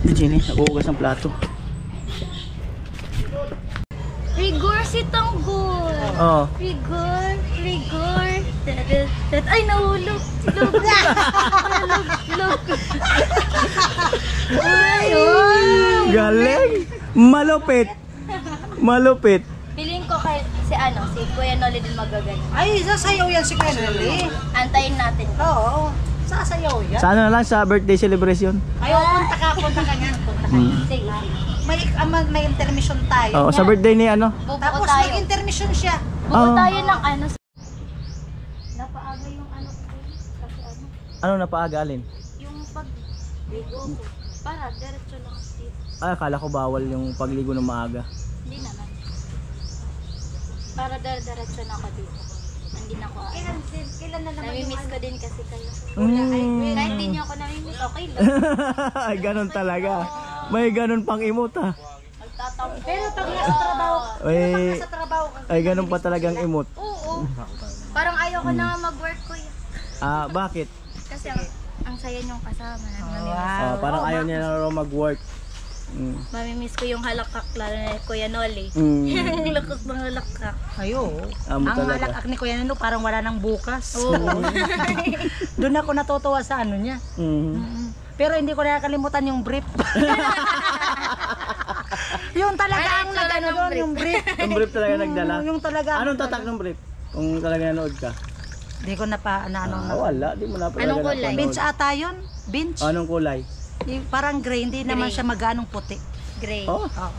Hindi, Jenny, nagbubugas ng plato. Rigor si Tanggol. Oo. Rigor, rigor. Ay, nahulog. Lug. Lug. Ay, oh. Galing! Malupit! Malupit! Piling ko kay si Kuya Noli din magaganyan. Ay, sasayaw yan si Kuya Noli. Antayin natin. Oo, sasayaw yan. Sa ano na lang, sa birthday celebration? Ayaw, punta ka nga. Punta ka. Sige. May intermission tayo. Oo, sa birthday ni ano? Bubuo Tapos tayo. mag-intermission siya. Buo Oo. tayo ng ano. Napaaga yung ano ko. Kasi ano. Ano na paagalin? Yung pag-ligo ko. Para, diretso lang dito. Ay, akala ko bawal yung pagligo ng maaga. Hindi naman. Para diretso na ako dito. Hindi na ako Kailan na naman namimiss ko din kasi kayo. Mm. Kahit di niyo ako namimiss, okay lang. Ay, ganun talaga. May ganun pang imot ha. Magtatampo. Pero pag nasa trabaho, Ay, sa trabaho ka. ay ganun pa talagang imot. Oo. Parang ayaw ko na nga mag-work ko yan. Ah, bakit? Kasi ang saya niyong kasama. Namimiss. Ah, parang ayaw niya na raw mag-work. Mamimiss ko yung halakak, lalo na Kuya Noli. Mm. Lakas ng halakak. Ayo. Amo Ang talaga. malakak ni Kuya Nolo parang wala nang bukas. Oo. Doon ako natutuwa sa ano niya. Mm. Pero hindi ko nakakalimutan yung brief. Yung talaga ang Ano, nagano yung doon, brief? yung brief. Yung brief talaga nagdala. Yung talaga. Anong tatak ng brief? Kung talaga nanood ka? Hindi ko na pa ano. Ah, wala. Di mo na pala Anong kulay? napanood. Bench ata yun. Bench. Anong kulay? Yung parang gray, hindi naman Gray. siya maganong puti. Gray. Oh, Oo.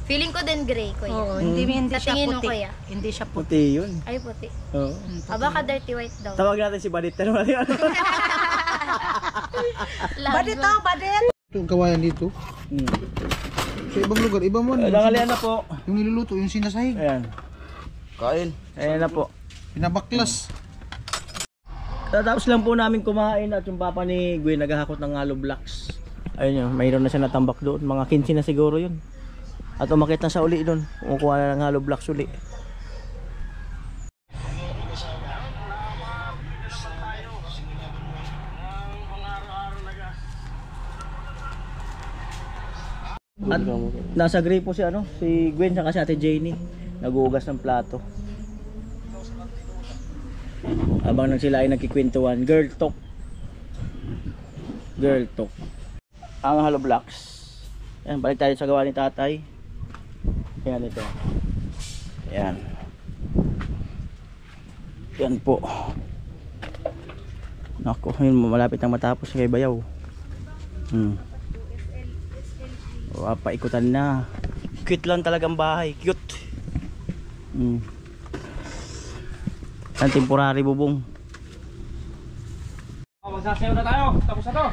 Feeling ko din gray, Kuya. Oo, hindi Sa siya tingin mo, puti. Kuya? Hindi siya puti. puti yun. Ay, puti. Oo. Baka dirty white daw. Tawag natin si Badit. Pero ano? Badit to, badit. Itong kawayan dito. Sa ibang lugar, iba mo. Nangalian na po. Yung niluluto, yung sinasahig. Ayan. Kain. Ayan na po. Pinabaklas. Tapos lang po namin kumain at yung papa ni Gwen naghahakot ng hollow blocks. Ayun yun, mayroon na siya natambak doon. Mga 15 na siguro yun. At umakit na siya uli doon. Kumukuha na ng hollow blocks uli. At nasa gripo si si Gwen saka si Ate Jenny. Naguhugas ng plato. Habang nang sila ay nagkikwentuhan, girl talk. Girl talk. Ang hollow blocks. Yan, balik tayo sa gawa ni tatay. Yan ito. Yan. Yan po. Nako, yun malapit nang matapos kay Bayaw. Paikutan na. Cute lang talagang bahay. Cute. Ang temporary bubong. Magsasayaw na tayo. Tapos na to.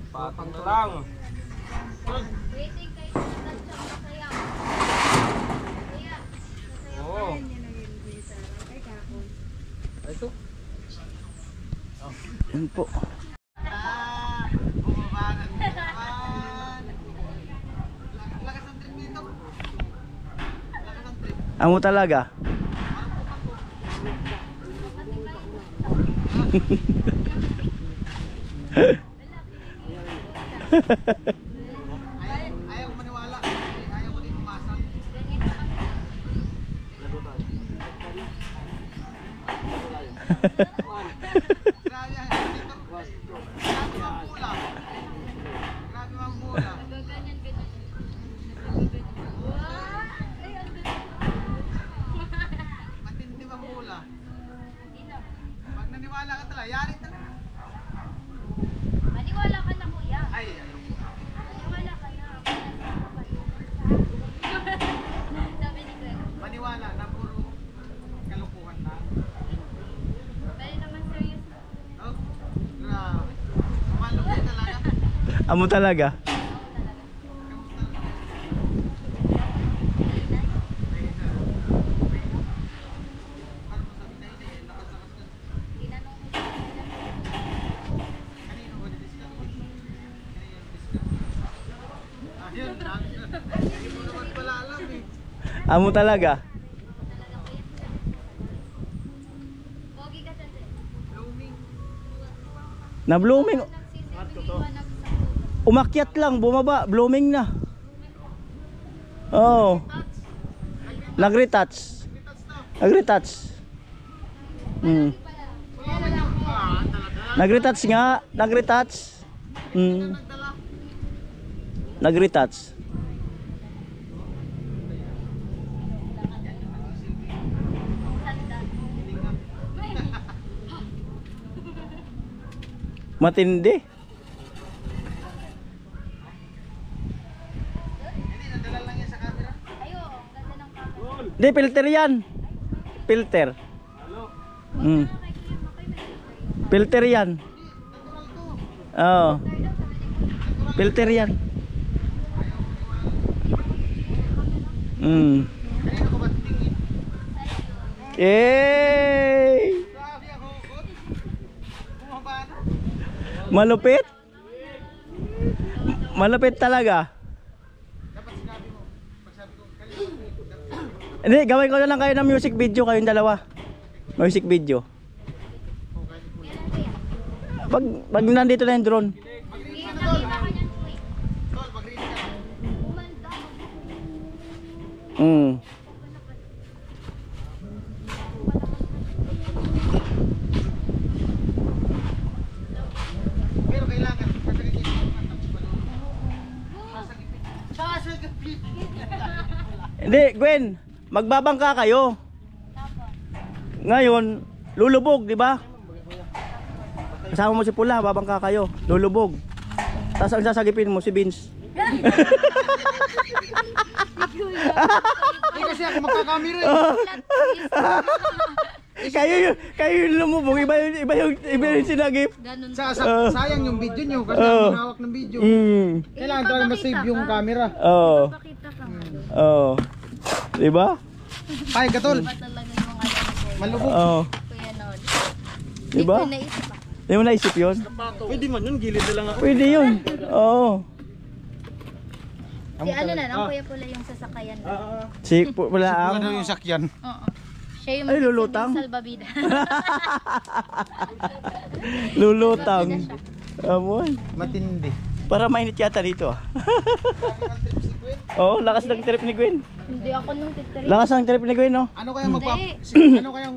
Patang na lang. Oo. Yan po. Amo talaga. Ayaw maniwala. Ayaw ko din umasa. Matindi bang mula? Pag naniwala ka talaga, yari talaga. Maniwala ka na kuya. Ay, Maniwala ka na. Sabi ni Kuya. maniwala na puro kalukuhan na. Pwede naman serious na. Oh, grabe. Malupit talaga. Amo talaga. Tinanong ko Kanino ba didiscuss? Ayun, hindi mo naman pala alam eh. Amo talaga. Pogi ka dyan. Blooming. Na blooming. Nagsisiliwanag sa Umakyat lang, bumaba, blooming na. Oh. Nagretouch. Nagretouch. Nagretouch nga, nagretouch. Nagretouch. Matindi. Hindi, nadala lang yan sa camera. Ayo, ang ganda ng camera. Hindi, filter yan. Filter. Filter yan. Oo. Filter yan. Kanino ka ba tingin? Yay! Grabe ako, God. Bumaba na. Malupit? Malupit talaga. Dapat sinabi mo. Pag sabi ko, kanino. Hindi, gawin ko na lang kayo ng music video kayong dalawa. Music video. Pag nandito na yung drone. Nakita ko niyan po eh. Tol, mag-ready ka na. Umanda. Pero kailangan, pasagipin mo ang tapos balon. Pasagipin. Pasagipin. Hindi, Gwen, magbabangka kayo. Ngayon, lulubog, di ba? Kasama mo si Pula, babangka kayo, lulubog. Tapos ang sasagipin mo si Vince. Hindi kasi ako magkakamera eh. Kayo yung lumubog, iba yung sinagip. Ganun. Sayang yung video nyo kasi ako hawak ng video. Kailangan talaga ma-save yung camera. Oo. Pakita ka. Oo. Di ba? Ay, Gatol. Ba talaga yung ano ko? Malubog. Oo. Kuya Nod. Di ba? Hindi ko naisip pa. Di mo naisip yun? Pwede man yun, gilid na lang ako. Pwede yun. Oo. Si ano na, ang kuya pula yung sasakayan. Si Pula ang... Ano yung sakyan? Oo. Siya yung Ay, lulutang. salbabida. Lulutang. Amoy. Matindi. Para mainit yata dito ah. Oo, lakas ng trip ni Gwen. Hindi ako nung titiri. Lakas ng trip ni Gwen, no? Ano kayang ano kayang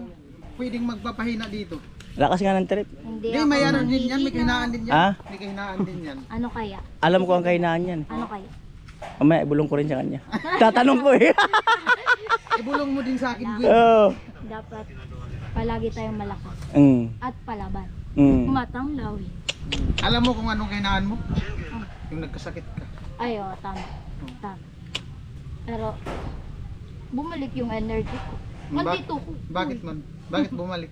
pwedeng magpapahina dito? Lakas nga ng trip. Hindi Hindi, ako may ano din yan, may manghihina. kahinaan din yan. Ah? May kahinaan din yan. Ano kaya? Alam ko ang kahinaan yan. Ano kaya? Mamaya, ibulong ko rin sa kanya. Tatanong ko eh. Ibulong mo din sa akin, Gwen. Oo. Dapat palagi tayong malakas at palaban. Matang lawin. Alam mo kung anong kahinaan mo? Yung nagkasakit ka. Ay, oo, tama. Tama. Pero, bumalik yung energy ko. Andito ko. Bakit man? Bakit bumalik?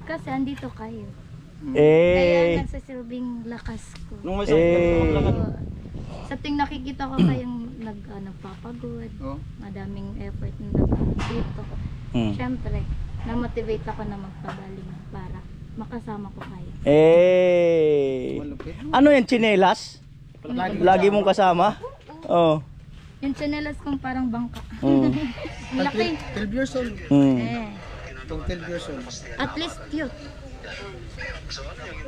Kasi andito kayo. Kaya Eh. nagsasilbing lakas ko. Nung may Eh. Sa ting nakikita ko kayong nagpapagod, Oh. madaming effort na nagdito. Siyempre, na-motivate ako na magpagaling para makasama ko kayo. Eh. Malupit. Ano yan, tsinelas? Lagi mong kasama? Oo. Yung chanelas kong parang bangka. Mm. Ang laki. 12 years old. Eh, Itong 12 years old. at least cute.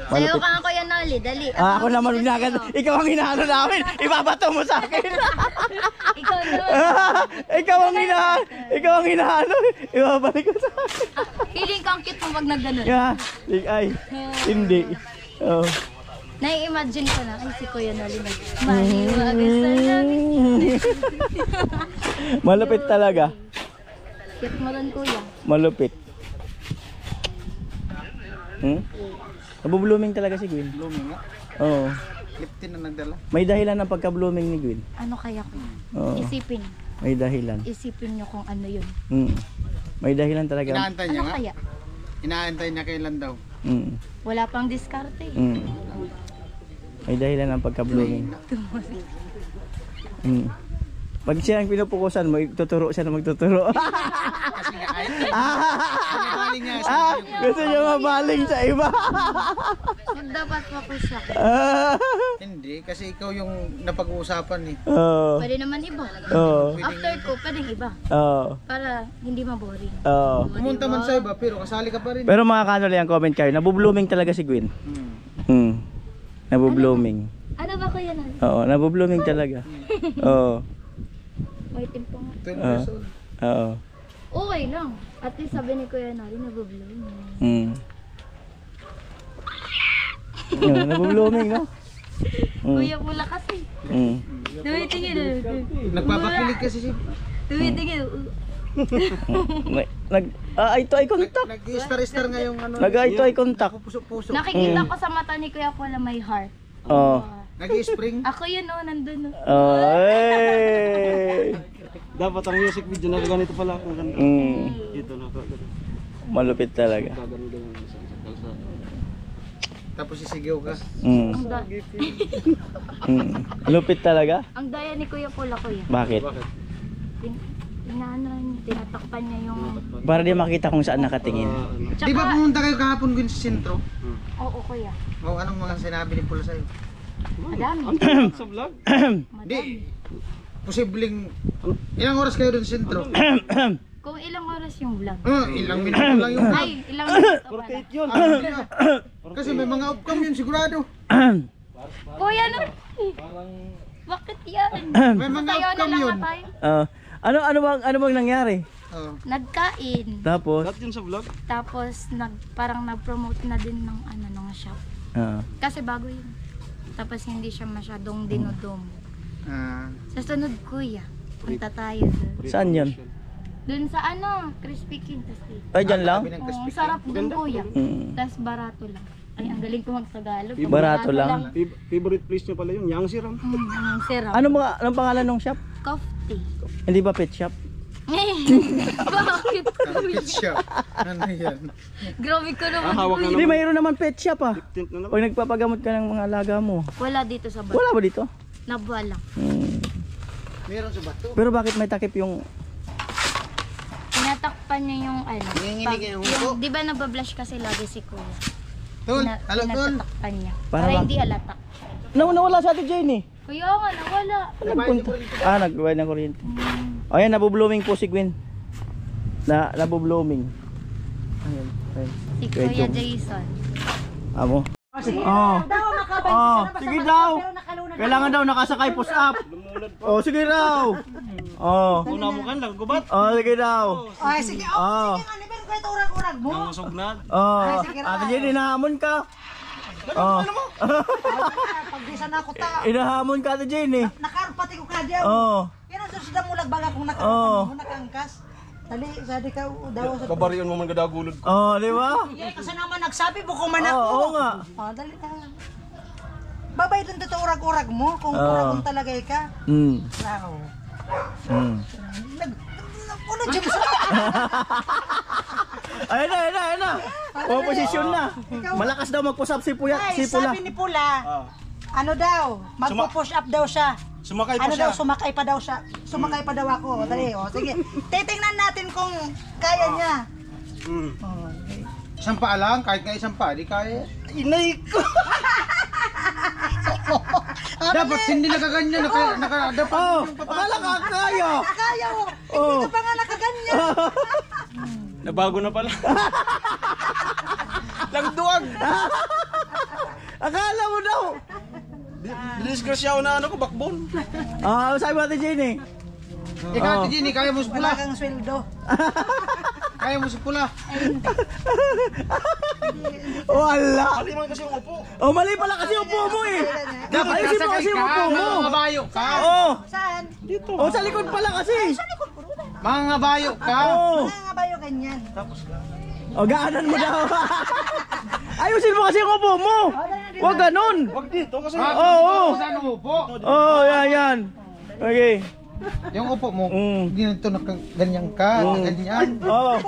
Sayo ka nga Kuya Nolly, dali. Ako naman minagan. Ikaw ang inaano namin. Ibabato mo sa akin. Ikaw naman. Ikaw ang hinahanap. Ibabalik ko sa akin. Feeling kang cute mo pag nagganon. Yeah. Ay, hindi. Oh. Nai-imagine ko na, ay si Kuya Noli na. Mahiwagas na namin. Malupit talaga. Cute mo rin, Kuya. Malupit. Nabu-blooming talaga si Gwen. Blooming nga. Oo. Liptin na nagdala. May dahilan ng pagka-blooming ni Gwen. Ano kaya ko? Oo. Isipin. May dahilan. Isipin nyo kung ano yun. May dahilan talaga. Inaantay niya Ano nga. kaya? Inaantay niya kailan daw. Wala pang diskarte. May dahilan ng pagka-blooming. Pag siya ang pinupukusan mo, tuturo siya na magtuturo. Kasi nga ay. Mabaling nga sa Gusto niya mabaling sa iba. Dapat makusyak. Hindi, kasi ikaw yung napag-uusapan eh. Pwede naman iba. After ko, pwedeng iba. Para hindi maboring. Pumunta man sa iba, pero kasali ka pa rin. Pero mga kanoli, ang comment kayo, nabu-blooming talaga si Gwen. Nabu-blooming. Ano ba Kuya Noli? Oo, nabu-blooming talaga. Oo. May timpo nga. 12 years old. Oo. Okay lang. At least sabi ni Kuya Noli, nabubloom. Nabu-blooming, no? Kuya pula kasi. Tumitingin. Nagpapakilig kasi si... Tumitingin. Ito ay contact. Nag-star-star nga yung ano. Ito ay contact. Puso-puso. Nakikita ko sa mata ni Kuya Pula may heart. Oo. Nag-spring. Ako yun nandun. Dapat ang music video na ganito pala. Ito na. Malupit talaga. Tapos sisigaw ka. Lupit talaga? Ang daya ni Kuya Pula, Kuya. Bakit? Tinatakpan niya yung... Para di makita kung saan nakatingin. Di ba pumunta kayo kahapon dun sa sentro? Oo, Kuya. O anong mga sinabi ni Pula sa'yo? Madami. Sa vlog? Di. Posibleng... Ilang oras kayo dun sa sentro? Kung ilang oras yung vlog. Ilang minuto lang yung... Ay, ilang minuto pala. Yun. Kasi may mga upcom yun sigurado. Kuya, no? Bakit yan? May mga Sayaw na upcom lang yun. nga tayo. Ano bang nangyari? Nagkain. Tapos? Lahat yun sa vlog? Tapos parang nag-promote na din ng ng shop. Kasi bago yun. Tapos hindi siya masyadong dinodom. Sa sunod, Kuya, punta tayo doon. Saan yun? Doon sa Crispy King. Ay, dyan lang? Ang sarap doon, Kuya. Tapos barato lang. Ay, ang galing ko mag-Tagalog. Barato lang. Favorite place niya pala yung Yang Siram. Ang sarap. Anong pangalan ng shop? Coffee. Hindi ba pet shop? Bakit? Pit shop. Ano yan? Grabe ko naman. Hawak na Hindi, mayroon naman pet shop ah. 15th na naman. Pag nagpapagamot ka ng mga alaga mo. Wala dito sa bato. Wala ba dito? Nabuha lang. Meron sa bato. Pero bakit may takip yung... Tinatakpan niya yung Nanginginig yung huko. di ba nabablush kasi lagi si Kuya? Tol, halo tol. Tinatakpan niya. Para Para ba- hindi halata. Nawala sa atin Jane eh. Kuya nga, nawala. Nagbayad ng kuryente. Ayan, nabu-blooming po si Gwen. Nabu-blooming. Ayan. Si Kuya Kuya Jong. Jason. Amo. Sige daw. Kailangan daw nakasakay push up. Sige daw. Una mo kan lang gubat. Sige daw. Ay, sige. Sige, ano ba yung urag-urag mo? Nangusog na. Ate Jenny, inahamon ka. Pagbisan ako ta. Inahamon ka, Ate Jenny. Nakarpati ko ka diyaw. Yan ang susunod mo lagbaga kung nakangkas. Dali, sabi ka daw sa... Babariyon mo man gadagulod ko. Di ba? Kasi naman nagsabi mo kung man ako. Oo nga. Dali na. Babay dun dito urag-urag mo kung urag talaga ka. Wow. Ano dyan sa... Ayun na. Posisyon na. Malakas daw mag-push up si Pula. Ay, sabi ni Pula, ano daw, magpo-push up daw siya. Sumakay pa Ano siya. daw, sumakay pa daw siya. Sumakay pa daw ako. Dali, sige. Titingnan natin kung kaya niya. Isang paa lang, kahit nga isang paa, di kaya. Inay ko. Dapat hindi nakaganyan, dapat. Akala ka kaya. Kaya mo. Hindi ka pa nga nakaganyan. Nabago na pala. Nagduwag. Akala mo daw. Disgrasyaw na ano ko, backbone. Sabi mo Ate Jenny. Ikaw, Ate Jenny, kaya mo sa pula? Wala kang sweldo. Kaya mo sa pula? Wala. Mali man kasi yung upo. Oh, mali pala kasi upo mo eh. Dapat Ayusin mo kasi yung upo mo. Mangangabayo ka. Oh. Saan? Dito. Oh, sa likod pala kasi. Mangangabayo ka. Oh. Mga nga ba yung ganyan? Oh, gaanan mo daw. Ayusin mo kasi yung upo mo. Huwag ganun. Wag dito kasi. Oo. Saan ang upo? Oh, yan. Okay. Yung upo mo, Mm. hindi na ito ganyan ka, ganyan. Oh.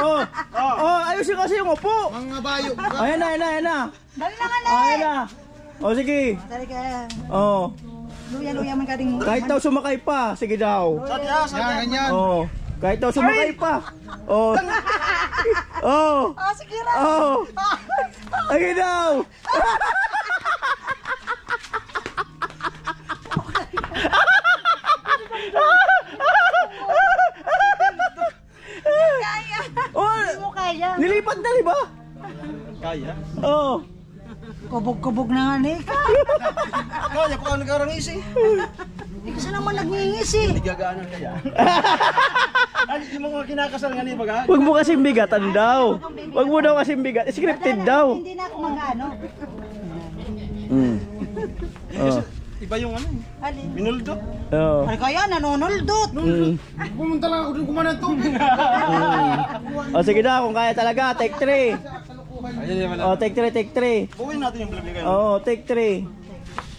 Oh, ayusin kasi yung upo. Mangangabayo ka. Ayan na. Dali na nga na! Ayan na. Oh, sige. Dali ka. Oh. Luya-luya man ka ding mo. Kahit daw sumakay pa, sige daw. Yan, ganyan. Oh. Kahit daw sumakay pa. Oh. Oh. Ah, sige na! Oh. Sige daw. Kaya! Oh, Hindi mo kaya. nilipat na, di ba? Kaya. Oh. Kubog-kubog na nga ni ka. Kaya ko ano karang isi. Hindi kasi naman nagngingis eh. Gagaanan kaya. Ay, yung mga kinakasal nga ni baga. Huwag mo kasing bigatan daw. Huwag mo daw kasing bigat. Scripted daw. Hindi na ako mag-ano. Oh. Iba yung ano eh. Alin? Minuldo. Oh. Ay kaya, nanonoldot. Pumunta lang ako dun kumain ng tubig. Oh, sige daw, kung kaya talaga, take 3. Ayun naman. Oh, take 3. Buuin natin yung vlog ni kayo. Oh, take 3.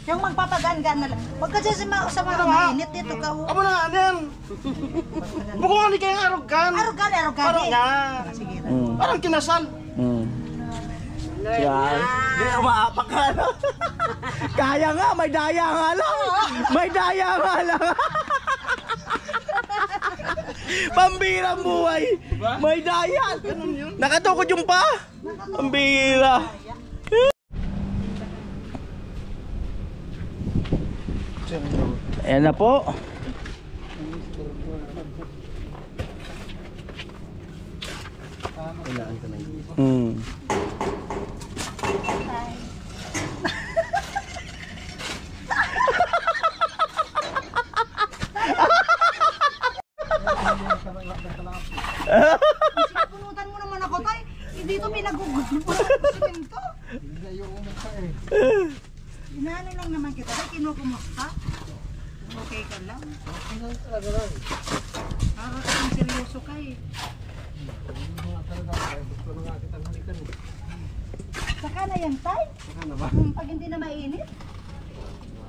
Yung magpapagaan-gaan na lang. Huwag kasi sa mga mainit dito ka. Amo na ano yan. Bukong ano kayong arogan. Arugan. Parang nga. Sige na. Parang kinasal. Yan. Di umaapak ka na. Kaya nga, may daya nga lang. May daya nga lang. Pambirang buhay. May daya. Nakatukod yung pa. Pambira. Ayan na po. Punutan mo naman ako, tay. Dito pinagugod mo sa simento. Inaano lang naman kita, tay. Kinukumusta? Okay ka lang? Para kang seryoso ka eh. Saka na yan, tay? Pag hindi na mainit?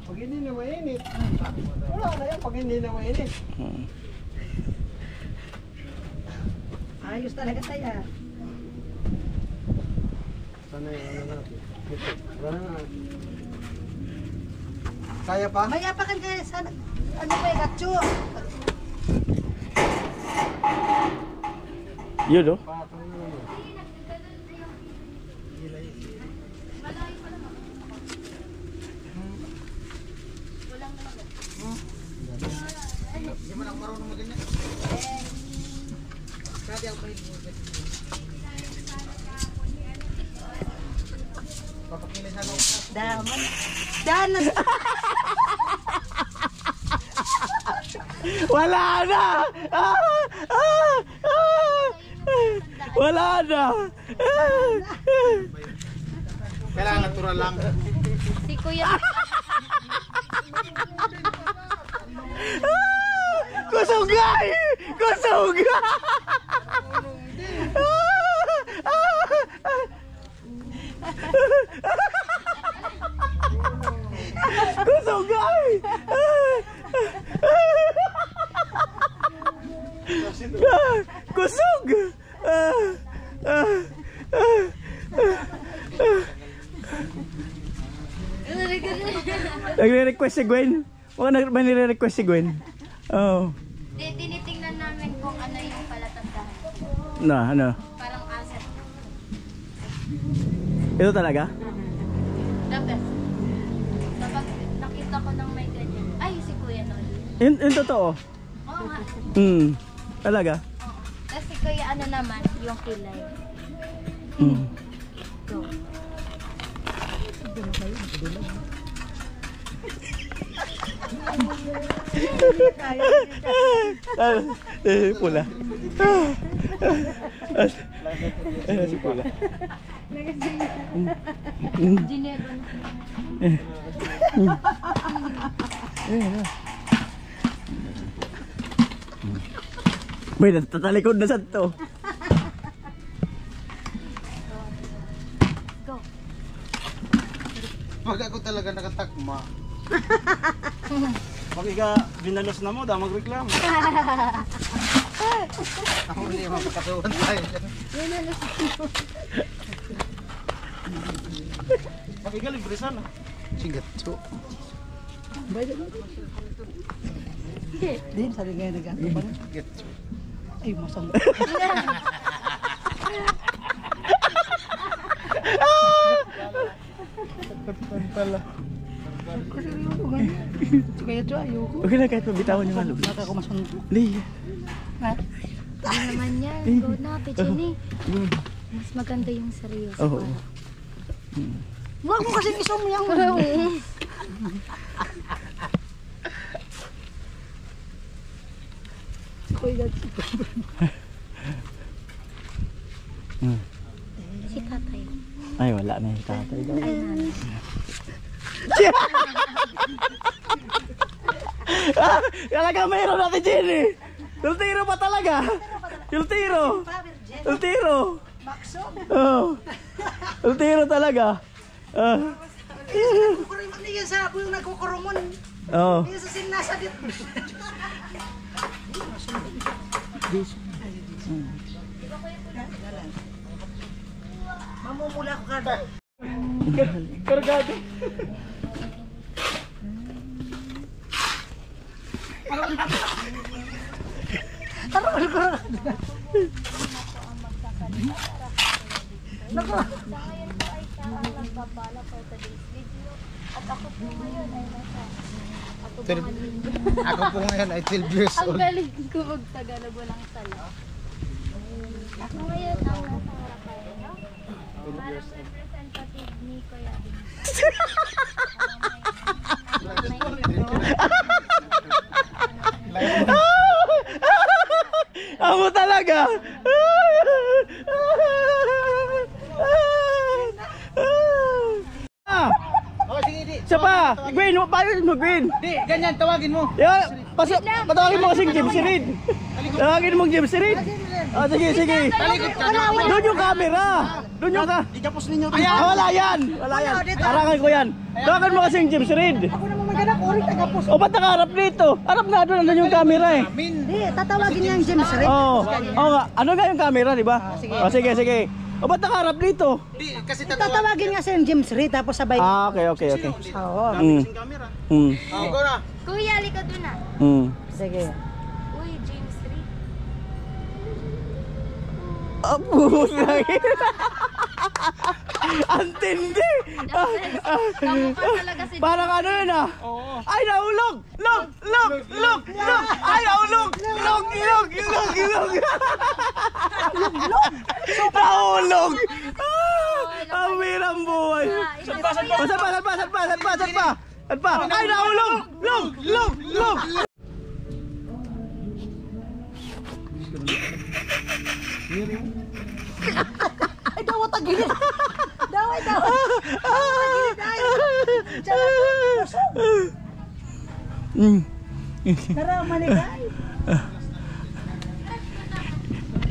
Pag hindi na mainit. Wala na yan pag hindi na mainit. Ayos talaga, tay ah. Sana yung ano natin. Wala na. Kaya pa? Mayapakan kayo sa ano ba yung gatso? Yun oh. Daman. Daman. Wala na! Wala na! Kailangan natural lang. Si Kuya. Kusugay! Kusugay! Kusugay! Kusog! Nagre-request si Gwen. May nire-request si Gwen. Oh. Tinitingnan namin kung ano yung palatandaan. Ano? Parang asset. Ito talaga? Dapat. Kapag nakita ko ng may ganyan. Ay, si Kuya Noli. Yung totoo? Oo nga. Talaga? Oo. Kasi Kuya ano naman, yung kilay. Ay, Go. Pula. Si Pula. Ginebra na. May natatalikod na sa to. Go. Pag ako talaga nakatakma. Pag ika binalos na mo, da magreklamo. Ako hindi mapakasuhan tayo dyan. Pag ika librisan na. Sigatso. Din, sabi nga nag-ato pa rin. Sigatso. Ay, masang. Pala. Kaya ito, ayoko. Okay na kahit mabitawan yung halog. Baka ako masang. Lee. Ha? Ano naman yan? Go na, Pichini. Mas maganda yung seryoso. Oo. Huwag mo kasing isong yung. Si tatay. Ay, wala na yung tatay. Talaga mayroon natin Jenny. Tultiro pa talaga. Tultiro. Tultiro. Oh. Tultiro talaga. Kukurin mo niya sa ako yung nagkukurumon. Oh. Hindi sa sinasa dito. Mamumula ko ka. Kargado. Ako po ngayon ay 12 years Ang old. galing ko mag-Tagalog walang sala. Ako ngayon ang nasa harapan niyo. Parang representative ni Kuya Bin. Amo talaga. Oh, sige, di. Siya pa. Gwen, paano mo Gwen? Di, ganyan, tawagin mo. Yeah, patawagin mo kasing James Reid. Tawagin mo James Reid. Ah, sige, sige. Talikod ka na. Doon yung camera. Doon yung ka. Ikapos ninyo. Wala yan. Wala yan. Arangan ko yan. Tawagin mo kasing James Reid. Ako naman maganda, kurin tagapos. O ba't nakaharap dito? Harap nga doon, nandun yung camera eh. Hindi, tatawagin niya ang James Ray. Oo. Oo nga. Ano nga yung camera, di ba? Oh, sige, sige. O ba't nakaharap dito? Di, kasi Tatawagin nga sa James Ray, tapos sabay. Ah, okay, okay, okay. Oo. Camera. Go na. Kuya, halika doon na. Sige. Uy, James Reid. Abus lagi. Antindi. Kamukha talaga si Parang ano yun ah. Ay, naulog. Log, log, log, log. Ay, naulog. Log, log, log, log. Naulog. Ang mirang buhay. Saan pa, saan pa, saan pa, saan pa, saan pa, saan pa? Saan pa? Ay, naulog. Log, log, log. Ay, dawat ang gilid. Daway, daway. Naraman ni Guy.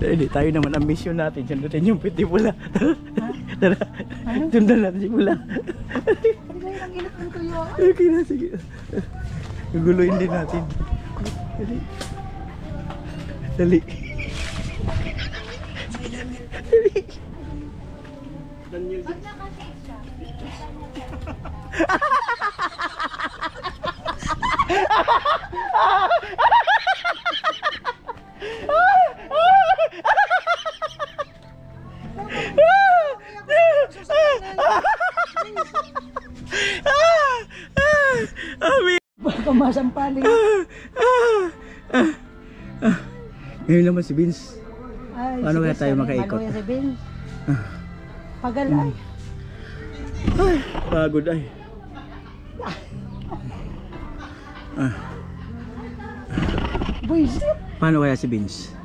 Hindi, tayo naman ang mission natin. Sundutin yung piti pula. Tara, sundan natin si pula. Okay na, sige. Guguluhin din natin. Dali. Dali. Dali. Pag nakasave siya, Baka masampali. Ngayon naman si Vince. Ay, Paano sige, kaya tayo sabi, makaikot? maluya si Vince. Pagal ay. Ay, pagod ay. Paano kaya si Vince?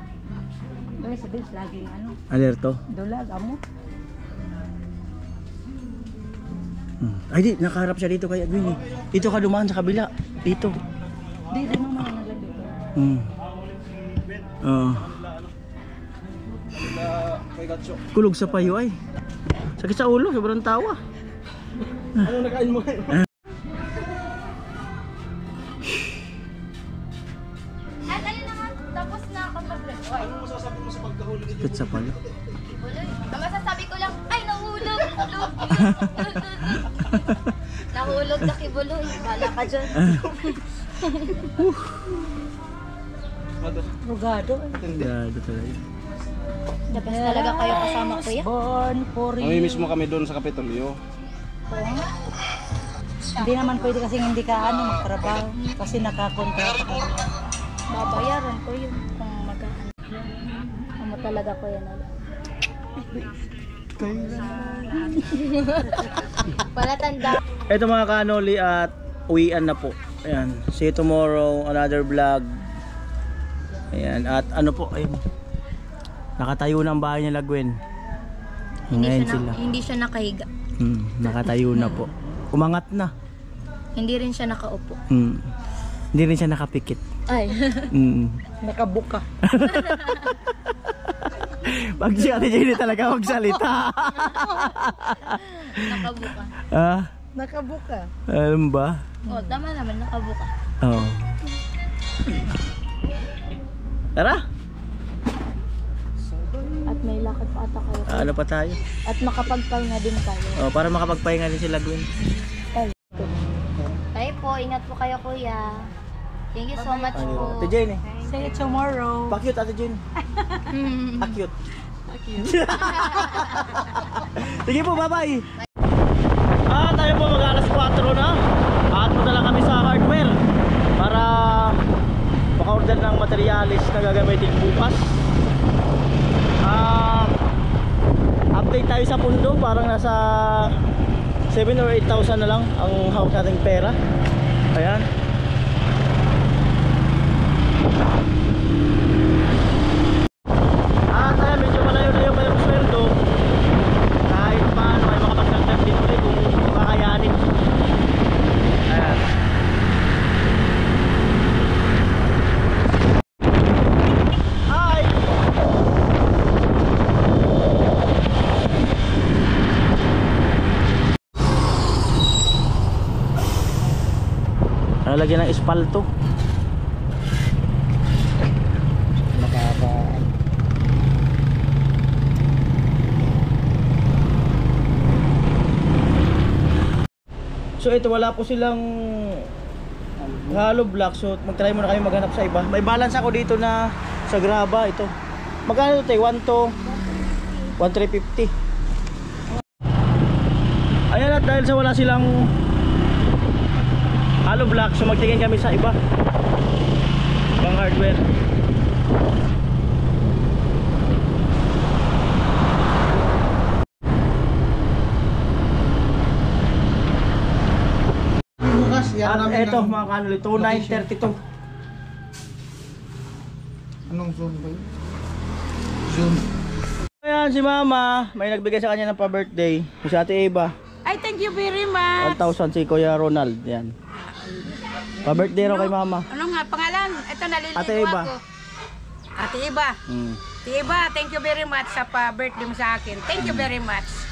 Dahil sa Vince, laging ano, Alerto? dulag, amo. Ay di, nakaharap siya dito kaya Gwyn eh. Dito ka dumaan sa kabila. Dito. Di naman nalang dito. Kulog sa payo ay. Sakit sa ulo, sobrang tawa. Ano nakain mo? At ayun na nga, tapos na ako mag-record. Ano masasabi mo sa pagkahulog ito? Sakit sa payo. Ang masasabi ko lang, ay nahulog! Nahulog na kibuloy. Bala ka dyan. Rugado. Gado talaga. The best talaga kayo kasama kuya. Born for you. Mamimiss mo kami doon sa Kapitolyo. Hindi naman pwede kasi hindi ka magtrabaho kasi nakakontrata ka. Babayaran ko yun kung mag-ano. Amo talaga ko yan. Wala tanda. Ito mga kanoli at uwian na po. Ayan. See you tomorrow, another vlog. Ayan. At ano po, ayun. Nakatayo na ang bahay nila Gwen. Ngayon sila. Hindi siya nakahiga. Nakatayo na po. Umangat na. Hindi rin siya nakaupo. Hindi rin siya nakapikit. Ay. Nakabuka. Pag si Ate Jenny talaga magsalita. Nakabuka. Nakabuka. Alam ba? Oh, tama naman, nakabuka. Oo. Tara. At may lakad pa ata kayo. Ano pa tayo? At makapagpahinga din kayo. Para makapagpahinga din sila Gwen. Tayo po, ingat po kayo kuya. Thank you so much po. Ate Jenny. See you tomorrow. Pakyut Ate Jenny. Pakyut. Sige po, bye-bye. Tayo po mag-alas 4 na. At punta lang kami sa hardware para maka-order ng materialis na gagamitin bukas. Update tayo sa pundo. Parang nasa 7 or 8,000 na lang ang hawak nating pera. Ayan. Ayan, medyo malayo-layo pa yung sweldo. Kahit paano ay makapagdagdag din ulit kung kakayanin. Ayan. Hi! Lalagyan ng espalto. So ito, wala po silang hollow block, so mag-try muna kayo maghanap sa iba. May balance ako dito na sa graba ito. Magkano ito? 1 to 1,350. Ayan, at dahil sa wala silang hollow block, so magtingin kami sa iba ibang hardware. At eto mga kanuli, 2932. Anong zone ba yun? Zone. Ayan si mama, may nagbigay sa kanya ng pa-birthday. Si Ate Eva. Ay, thank you very much. 1,000 si Kuya Ronald. Yan. Pa-birthday raw kay mama. Ano nga pangalan? Ito naliligo Ate Eva. ako. Ate Eva. Ate Eva, thank you very much sa pa-birthday mo sa akin. Thank you very much.